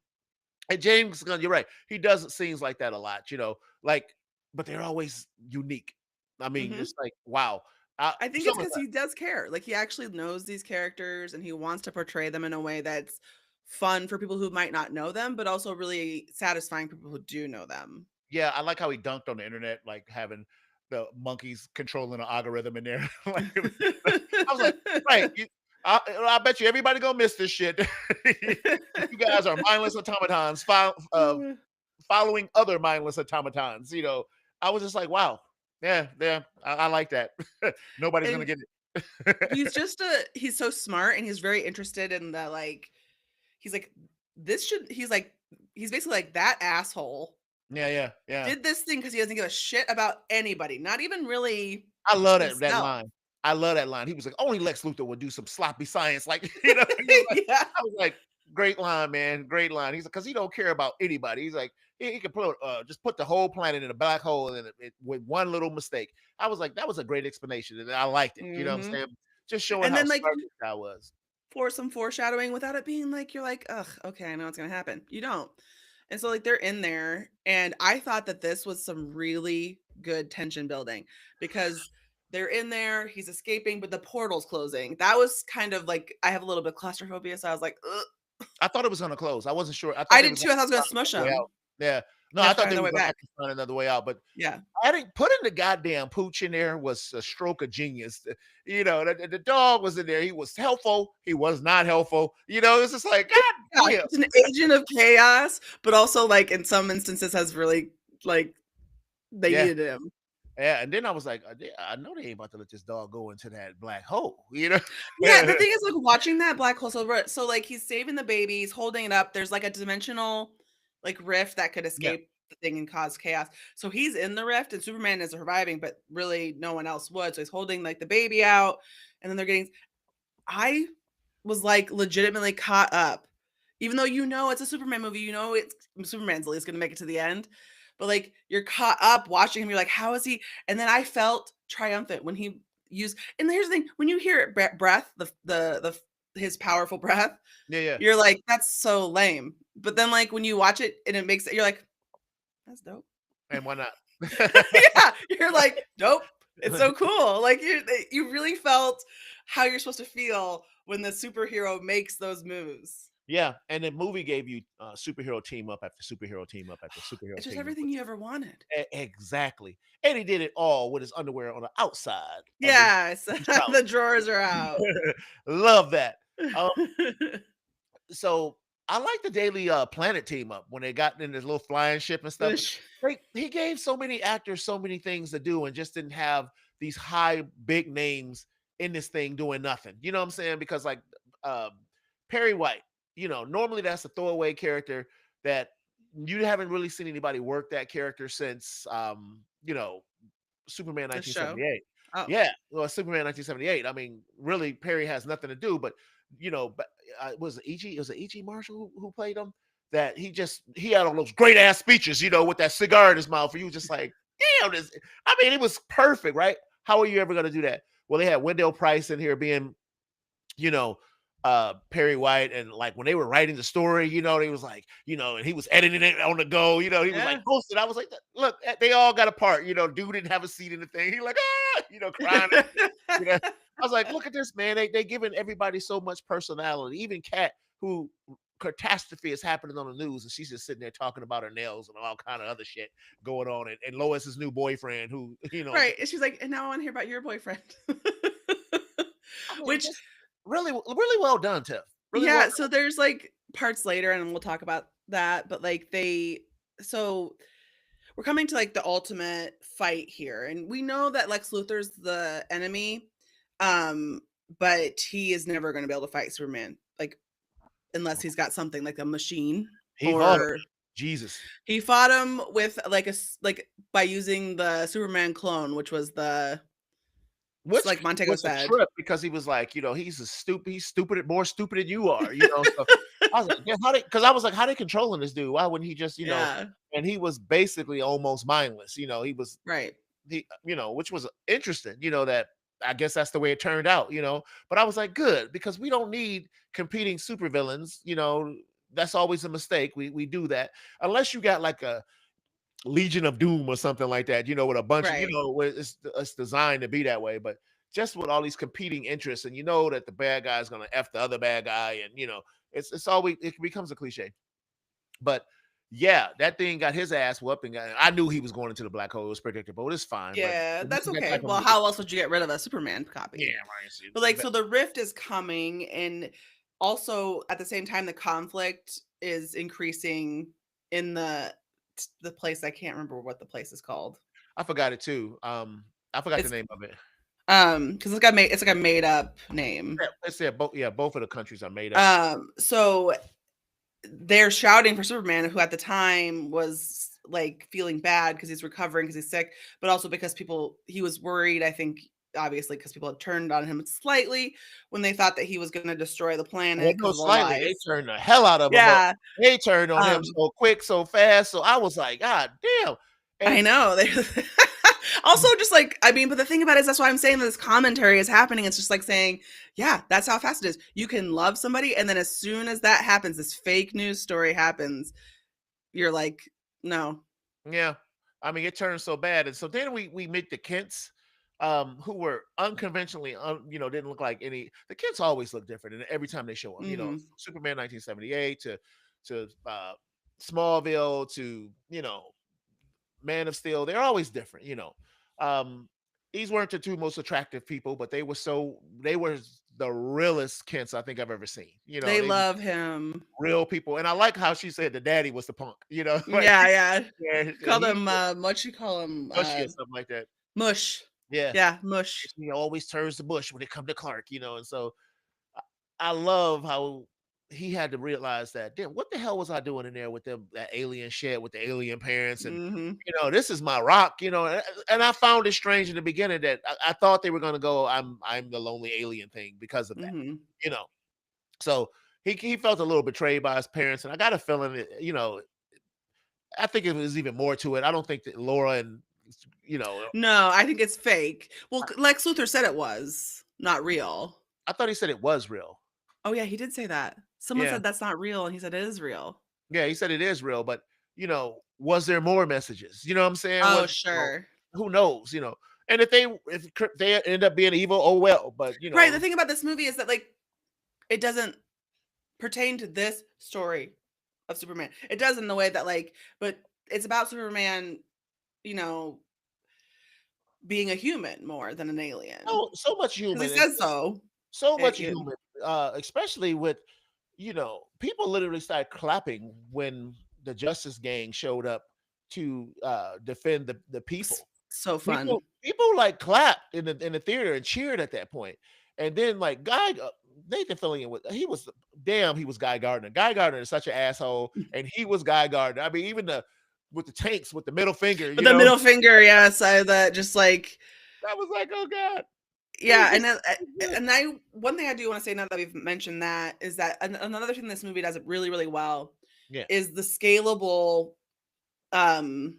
And James Gunn, you're right. He does scenes like that a lot, you know, like, but they're always unique. I mean, Mhm. it's like, wow. I think it's Some of because that. he does care. Like, he actually knows these characters and he wants to portray them in a way that's fun for people who might not know them, but also really satisfying for people who do know them. Yeah, I like how he dunked on the internet, like having the monkeys controlling the algorithm in there. Like, I was like, right. I bet you everybody gonna miss this shit. You guys are mindless automatons following other mindless automatons. You know, I was just like, wow, yeah, yeah, I like that. Nobody's gonna And get it. he's so smart and he's very interested in the, like, he's like, this should he's basically like, that asshole Yeah, yeah, yeah. did this thing because he doesn't give a shit about anybody, not even really I love that himself. line. I love that line. He was like, only Lex Luthor would do some sloppy science, like you know. He was like, Yeah. I was like, great line, man, great line. He's like, because he don't care about anybody. He's like, he could put just put the whole planet in a black hole and with one little mistake. I was like, that was a great explanation, and I liked it. You know what I'm Mhm. saying? Just showing And how then, like, smart this guy was. for some foreshadowing without it being like you're like, "Ugh, okay, I know what's gonna happen." You don't. And so, like, they're in there, and I thought that this was some really good tension building because they're in there, he's escaping, but the portal's closing. That was kind of like, I have a little bit of claustrophobia, so I was like, "Ugh." I thought it was gonna close. I wasn't sure. I thought I they did was too, I thought I was gonna gonna smush find another way out. him. Yeah. No, They have I to thought find they their was way gonna back. actually find another way out, but Yeah. I think putting the goddamn pooch in there was a stroke of genius. You know, the dog was in there. He was helpful. He was not helpful. You know, it's just like, Yeah, God damn. he's an agent of chaos, but also, like, in some instances has really, like, they Yeah. needed him. Yeah. And then I was like, I know they ain't about to let this dog go into that black hole, you know? Yeah, the thing is, like, watching that black hole, so, like, he's saving the baby, he's holding it up, there's, like, a dimensional, like, rift that could Yeah. escape the thing and cause chaos. So he's in the rift and Superman is surviving, but really no one else would, so he's holding, like, the baby out, and then they're getting I was, like, legitimately caught up. Even though you know it's a Superman movie, you know it's Superman's at least gonna make it to the end, but, like, you're caught up watching him, you're like, "How is he?" And then I felt triumphant when he used, and here's the thing, when you hear it breath, his powerful breath, Yeah. Yeah. you're like, "That's so lame." But then, like, when you watch it and it makes it, you're like, "That's dope." And why not? Yeah, you're like, "Dope. It's so cool." Like, you really felt how you're supposed to feel when the superhero makes those moves. Yeah. And the movie gave you superhero team up after superhero team up after superhero It's just team up. everything you ever wanted. Exactly. And he did it all with his underwear on the outside of Yes, his trousers. the drawers are out. Love that. Um, so I like the Daily Planet team up when they got in this little flying ship and stuff. Ish. He gave so many actors so many things to do and just didn't have these high big names in this thing doing nothing. You know what I'm saying? Because like um, Perry White, you know, normally that's a throwaway character that you haven't really seen anybody work that character since you know, Superman The show? 1978. Oh, Yeah, well, Superman 1978. I mean, really, Perry has nothing to do, but you know, but was it E.G. Was it E.G. Marshall who played him? That he had all those great ass speeches, you know, with that cigar in his mouth. And you was just like, damn, this. I mean, it was perfect, right? How are you ever gonna do that? Well, they had Wendell Price in here being, you know, Perry White, and like when they were writing the story, you know, they was like, you know, and he was editing it on the go, you know, he was like yeah. posted. I was like, look, they all got a part, you know, dude didn't have a seat in the thing. He like, you know, crying, you know. I was like, look at this, man. They giving everybody so much personality. Even Kat, who catastrophe is happening on the news, and she's just sitting there talking about her nails and all kind of other shit going on. And Lois's new boyfriend, who, you know, Right, and she's like, "And now I wanna hear about your boyfriend." mean, Which just really well done, Tiff. Really well yeah, so there's like parts later and we'll talk about that, but like so we're coming to like the ultimate fight here. And we know that Lex Luthor's the enemy. Um, but he is never going to be able to fight Superman, like unless he's got something like a machine He fought him. or Jesus. he fought him with like like by using the Superman clone, which was the Which like Montego was a said. trip because he was like, he's stupid, more stupid than you are, So I was like, yeah, because I was like, how they controlling this dude? Why wouldn't he just, Yeah, and he was basically almost mindless, he was right. which was interesting, that I guess that's the way it turned out, But I was like, good, because we don't need competing supervillains, that's always a mistake. We do that unless you got like a Legion of Doom or something like that, with a bunch of, Right. where it's designed to be that way. But just with all these competing interests, and that the bad guy is gonna F the other bad guy, and it's always it becomes a cliche. But yeah, that thing got his ass whooped, and I knew he was going into the black hole. It was predictable. It's fine, but Yeah, this that's is that okay. type of Well, movie. how else would you get rid of a Superman copy? Yeah, right. But like, so the rift is coming, and also at the same time, the conflict is increasing in the place. I can't remember what the place is called. I forgot it too. I forgot the It's name of it. because it's like a made up name. Yeah, it's both. Yeah, both of the countries are made up. So they're shouting for Superman, who at the time was like feeling bad because he's recovering because he's sick, but also because he was worried, I think, obviously, because people had turned on him slightly when they thought that he was going to destroy the Well, planet no, because of the slightly. They lies. turned the hell out of him, but Yeah. they turned on him Um, so quick, so fast. So I was like, God damn. I And know. Also, just like, I mean, but the thing about it is that's why I'm saying that this commentary is happening. It's just like saying, yeah, that's how fast it is. You can love somebody, and then as soon as that happens, this fake news story happens, you're like, no. yeah, I mean, it turned so bad. And so then we meet the Kents, who were unconventionally, didn't look like any. The Kents always look different, and every time they show them, Hmm. Superman 1978 to Smallville to Man of Steel, they're always different, Um, these weren't the two most attractive people, but they were the realest Kents I think I've ever seen. They They were love him. real people. And I like how she said the daddy was the punk, like Yeah, yeah. yeah, Call he them, what you call them? mushy or something like that. Mush. Yeah. Yeah, mush. He always turns the bush when it come to Clark, and so I love how he had to realize that, damn, what the hell was I doing in there with them, that alien shit with the alien parents? And, Mhm, this is my rock, and I found it strange in the beginning that I thought they were going to go, I'm the lonely alien thing because of that, mhm. you know? So he felt a little betrayed by his parents. And I got a feeling that, I think it was even more to it. I don't think that Laura and, No, I think it's fake. Well, Lex Luthor said it was not real. I thought he said it was real. Oh, yeah, he did say that. Someone Yeah. said that's not real, and he said it is real. Yeah. He said it is real, but, was there more messages? You know what I'm saying? Oh, sure. Who knows, And if they end up being evil, oh well. But Right, the thing about this movie is that, like, it doesn't pertain to this story of Superman. It does in the way that, like, but it's about Superman, you know, being a human more than an alien. so much Because he human, and says so. so much In human, especially with people literally started clapping when the Justice Gang showed up to defend the people. so fun. People like clapped in the theater and cheered at that point. And then like Nathan Fillion he was Guy Gardner. Guy Gardner is such an asshole, and he was Guy Gardner. I mean, even with the tanks with the middle finger, With the middle finger, yes, I that just like I was like, oh God. yeah, and I one thing I do want to say now that we've mentioned that is that another thing this movie does it really really well Yeah. is the scalable um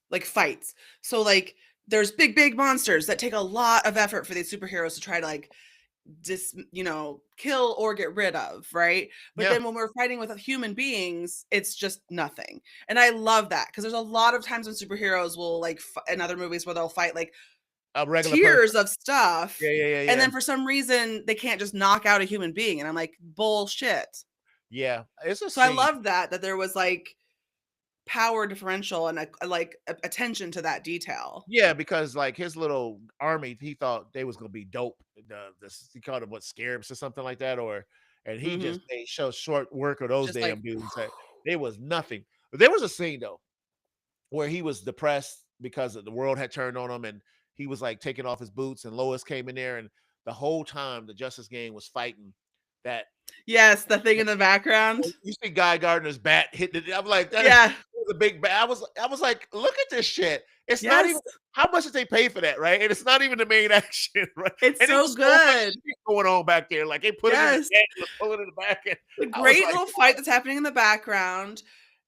like fights. So like there's big monsters that take a lot of effort for these superheroes to try to like kill or get rid of, right? But Yeah. then when we're fighting with human beings, it's just nothing. And I love that because there's a lot of times when superheroes will like in other movies where they'll fight like A regular person. tiers of stuff, Yeah. and then for some reason they can't just knock out a human being, and I'm like, bullshit. Yeah. It's a So I scene. love that there was like power differential and attention to that detail. Yeah, because like his little army, he thought they was gonna be dope. He called them what scarabs or something like that, or and he just Mhm. made so short work of those Just like damn dudes that they was nothing. But there was a scene though where he was depressed because the world had turned on him, and he was like taking off his boots, and Lois came in there, and the whole time the Justice Gang was fighting that. yes, the thing in the background. You see Guy Gardner's bat hitting it. I'm like, that is Yeah. a big bat. I was like, look at this shit. It's not Yes. even how much did they pay for that, right? And it's not even the main action, right? It's And it so was so much good. shit going on back there. Like they put it in the Yes. cat, and pull it in the back. And The I was great like, little fight that's happening in the background.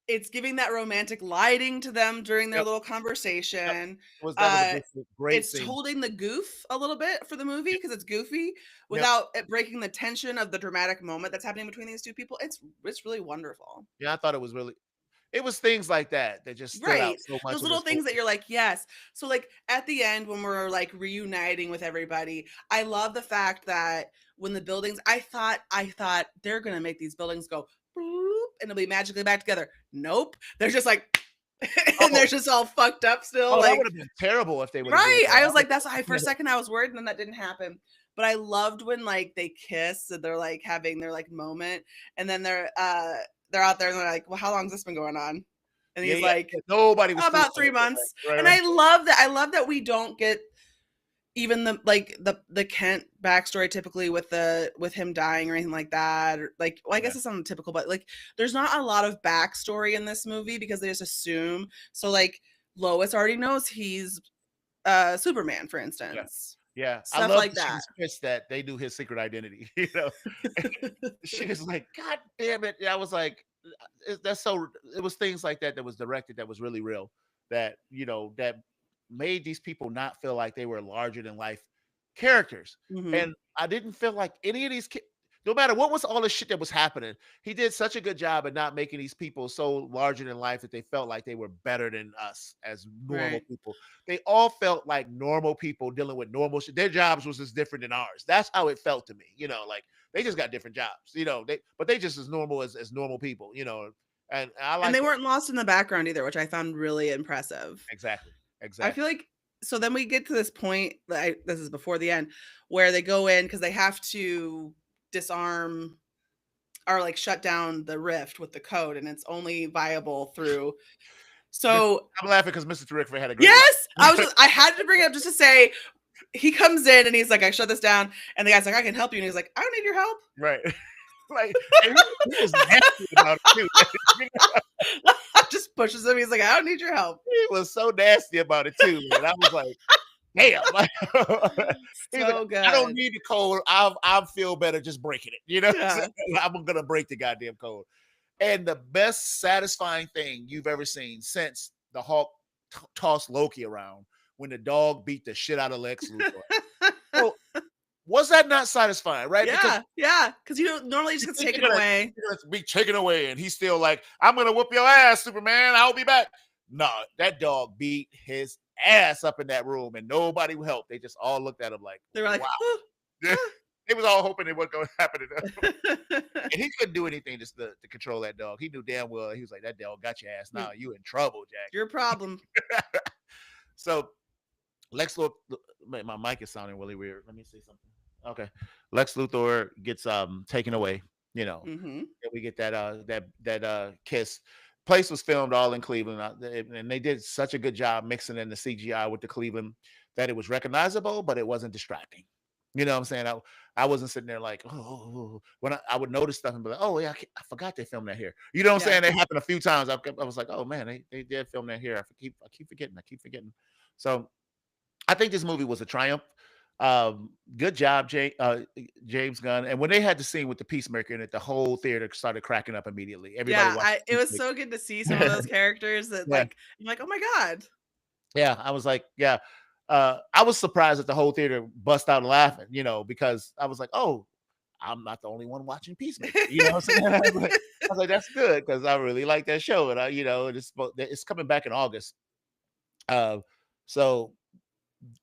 It's giving that romantic lighting to them during their yep, little yep. conversation. That was a Uh, great it's scene. holding the goof a little bit for the movie Yep, because it's goofy yep. without it breaking the tension of the dramatic moment that's happening between these two people. It's really wonderful. Yeah, I thought it was really. It was things like that that just stood out Right. so much Those in little this whole. things that you're like, yes. So like at the end when we're like reuniting with everybody, I love the fact that when the buildings I thought they're gonna make these buildings go bloop and it'll be magically back together. Nope. They're just like and they're Oh, just all fucked up still. that Like would have been terrible if they would have did right. that. I I was was like, that's why for a like, second I was worried and then that didn't happen. But I loved when like they kiss and they're like having their like moment and then they're out there and they're like, well, how long's this been going on? And yeah, he's yeah, like, yeah. Nobody was fooling about 3 with it. months, Right, and right, I love that we don't get even the Kent backstory typically with him dying or anything like that, or like well, I right. guess it's not typical, but like there's not a lot of backstory in this movie because they just assume. So like Lois already knows he's Superman, for Yeah. instance. Yeah, I Stuff love like that she that. was pissed that they knew his secret identity, you know? She was like, "God damn it." I was like, that's so it was things like that that was directed that was really real, that, that made these people not feel like they were larger than life characters, Mhm. and I didn't feel like any of these no matter what was all the shit that was happening, he did such a good job at not making these people so larger than life that they felt like they were better than us as normal Right. people. They all felt like normal people dealing with normal shit. Their jobs was just different than ours. That's how it felt to me. Like they just got different jobs. They just as normal as normal people. And I And like they that. weren't lost in the background either, which I found really impressive. Exactly. I feel Exactly. like so then we get to this point that this is before the end where they go in because they have to disarm or like shut down the rift with the code and it's only viable through Mis- so I'm laughing because Mr. Terrific had a great yes line. I had to bring it up just to say he comes in and he's like I shut this down and the guy's like I can help you and he's like I don't need your help. Right. Like, and he was nasty about it too. Just pushes him he's like I don't need your help. He was so nasty about it too, and I was like, "Damn!" Like, he's like, So "I don't good. need the code. I'll feel better just breaking it." Yeah. I'm gonna break the goddamn code. And the best satisfying thing you've ever seen since the Hulk tossed Loki around when the dog beat the shit out of Lex Luthor. So was that not satisfying, right? Because Yeah, yeah, because you don't normally just you gets think taken away. you're gonna be taken away, and he's still like, "I'm gonna whoop your ass, Superman. I'll be back." No, that dog beat his ass up in that room, and nobody would help. They just all looked at him like, They were like, "Wow." "Huh, They was all hoping it wasn't going to happen to them, huh." and he couldn't do anything to control that dog. He knew damn well he was like, "That dog got your ass. Now you in trouble, Your problem. Jack." So Lex Luthor, my mic is sounding really weird. Let me see something. Okay, Lex Luthor gets taken away. You know, Mhm. and we get that kiss. Place was filmed all in Cleveland, and they did such a good job mixing in the CGI with the Cleveland that it was recognizable, but it wasn't distracting. You know what I'm saying? I wasn't sitting there like, oh, when I would notice stuff and be like, oh yeah, I forgot they filmed that here. You know what I'm Yeah. saying? They happened a few times. I was like, oh man, they did film that here. I keep forgetting. I keep forgetting. So I think this movie was a triumph. Good job, James Gunn. And when they had the scene with the Peacemaker in it, the whole theater started cracking up immediately. Everybody Yeah, watched I it the was Peacemaker. so good to see some of those characters that, Yeah, like, you're like, "Oh my god." yeah. I was like, yeah. I was surprised that the whole theater bust out laughing, because I was like, oh, I'm not the only one watching Peacemaker. You know what I'm saying? I was like, that's good because I really like that show, and it's coming back in August. Uh, so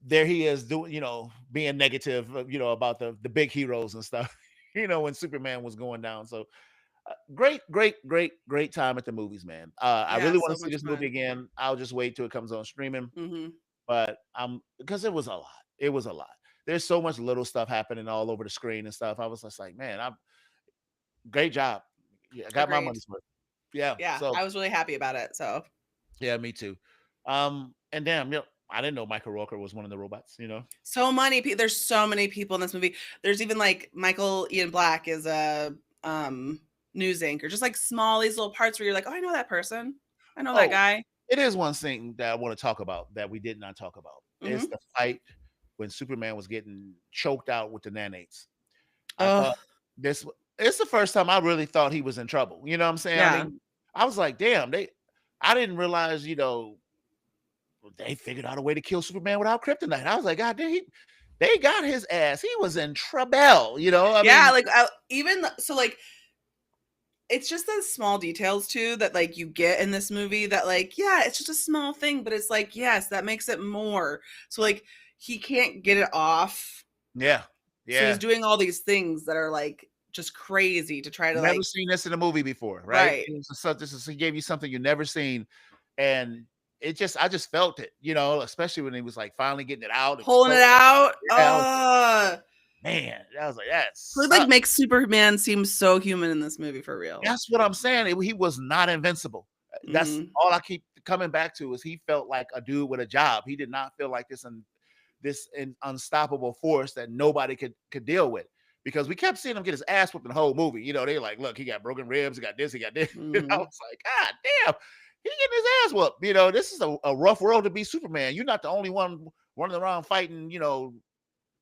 there he is doing, being negative, about the big heroes and stuff, when Superman was going down. So Great time at the movies, man. I Yeah, really want so to see much this movie fun. again. I'll just wait till it comes on streaming. Mhm. But because it was a lot. It was a lot. There's so much little stuff happening all over the screen and stuff. I was just like, man, I'm great job. Yeah, I got my Agreed. money's worth. Yeah. Yeah, So I was really happy about it, so yeah, me too. And damn, I didn't know Michael Rooker was one of the robots, you know? so many people. There's so many people in this movie. There's even, like, Michael Ian Black is a, news anchor, just, like, small these little parts where you're like, "Oh, I know that person. I know that Oh, guy." it is one thing that I want to talk about that we did not talk about. It's Mhm. the fight when Superman was getting choked out with the nanites. I Oh, thought this it's the first time I really thought he was in trouble. You know what I'm saying? I yeah. mean, I was like, damn, I didn't realize, they figured out a way to kill Superman without kryptonite. I was like, God damn, they got his ass. He was in trouble, you know. I Yeah, mean, like, even so, like, it's just those small details too that, like, you get in this movie that, like, yeah, it's just a small thing, but it's like, yes, that makes it more. So, like, he can't get it off. yeah, So he's yeah. doing all these things that are, like, just crazy to try to, Never like, seen this in a movie before, right? right, He gave you something you never seen, and I just felt it, especially when he was like finally getting it out. It was pulling so it out. yeah, man, I was like, that So it, like, sucks. makes Superman seem so human in this movie for real. That's what I'm saying. He was not invincible. That's Mhm. all I keep coming back to is he felt like a dude with a job. He did not feel like this unstoppable force that nobody could deal with. Because we kept seeing him get his ass whooped in the whole movie. They like, look, he got broken ribs, he got this, he got this. And I Mhm. was like, God damn, he getting his ass whooped. This is a rough world to be Superman. You're not the only one running around fighting,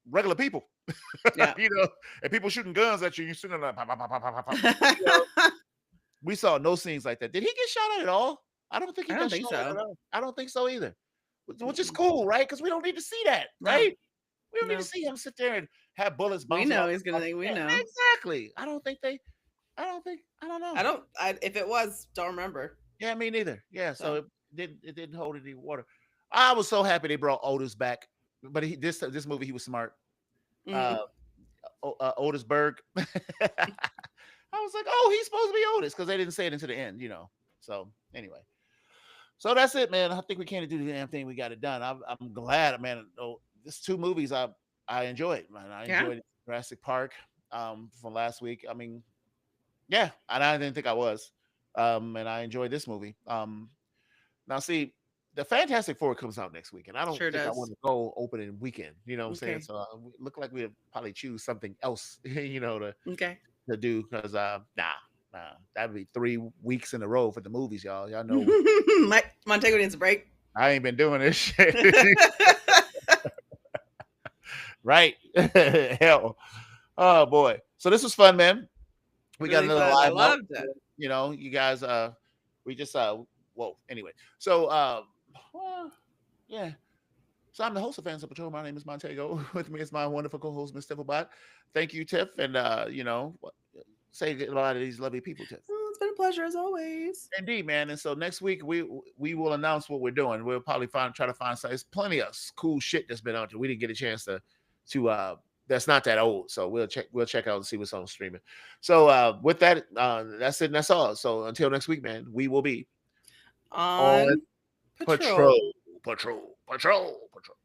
regular people. Yeah. And people shooting guns at you. You sitting there like, pop, pop, pop, pop, pop, pop. You know, we saw no scenes like that. Did he get shot at all? I don't think he I don't got think shot at so. all. I don't think so either. Which is Mm-mm. cool, right? Because we don't need to see that, No, right? We don't need to no. see him sit there and have bullets We bouncing know off he's gonna think we his know. head. Exactly. I don't know. If it was, don't remember. Yeah, me neither. Yeah, so So, it didn't hold any water. I was so happy they brought Otis back, but this movie he was smart. Uh, mhm. Otis Berg. I was like, oh, he's supposed to be Otis because they didn't say it until the end. So anyway, so that's it, man. I think we can't do the damn thing. We got it done. I'm glad, man. Oh, this 2 movies I enjoyed, man. I Yeah, enjoyed Jurassic Park from last week. I mean, yeah, and I didn't think I was. And I enjoyed this movie. Now see, the Fantastic Four comes out next week, and I don't sure think I does. want to go opening weekend. You know what I'm saying? Okay. So we look like we'll probably choose something else, Okay. to do because nah, that'd be 3 weeks in a row for the movies, y'all. Y'all know Montego needs a break. I ain't been doing this shit. Right? Hell. Oh boy. So this was fun, man. We got Really another fun. I live note. loved it. You guys we just whoa, anyway. So well, yeah. So I'm the host of Fans of Patrol. My name is Montego. With me is my wonderful co-host, Miss Tifflebot. Thank you, Tiff. And say goodbye to these lovely people, Tiff. Oh, it's been a pleasure as always. Indeed, man. And so next week we will announce what we're doing. We'll probably try to find some. There's plenty of cool shit that's been out there. We didn't get a chance to that's not that old. So we'll check out and see what's on streaming. So with that, that's it and that's all. So until next week, man, we will be on On patrol, patrol. patrol, patrol, patrol.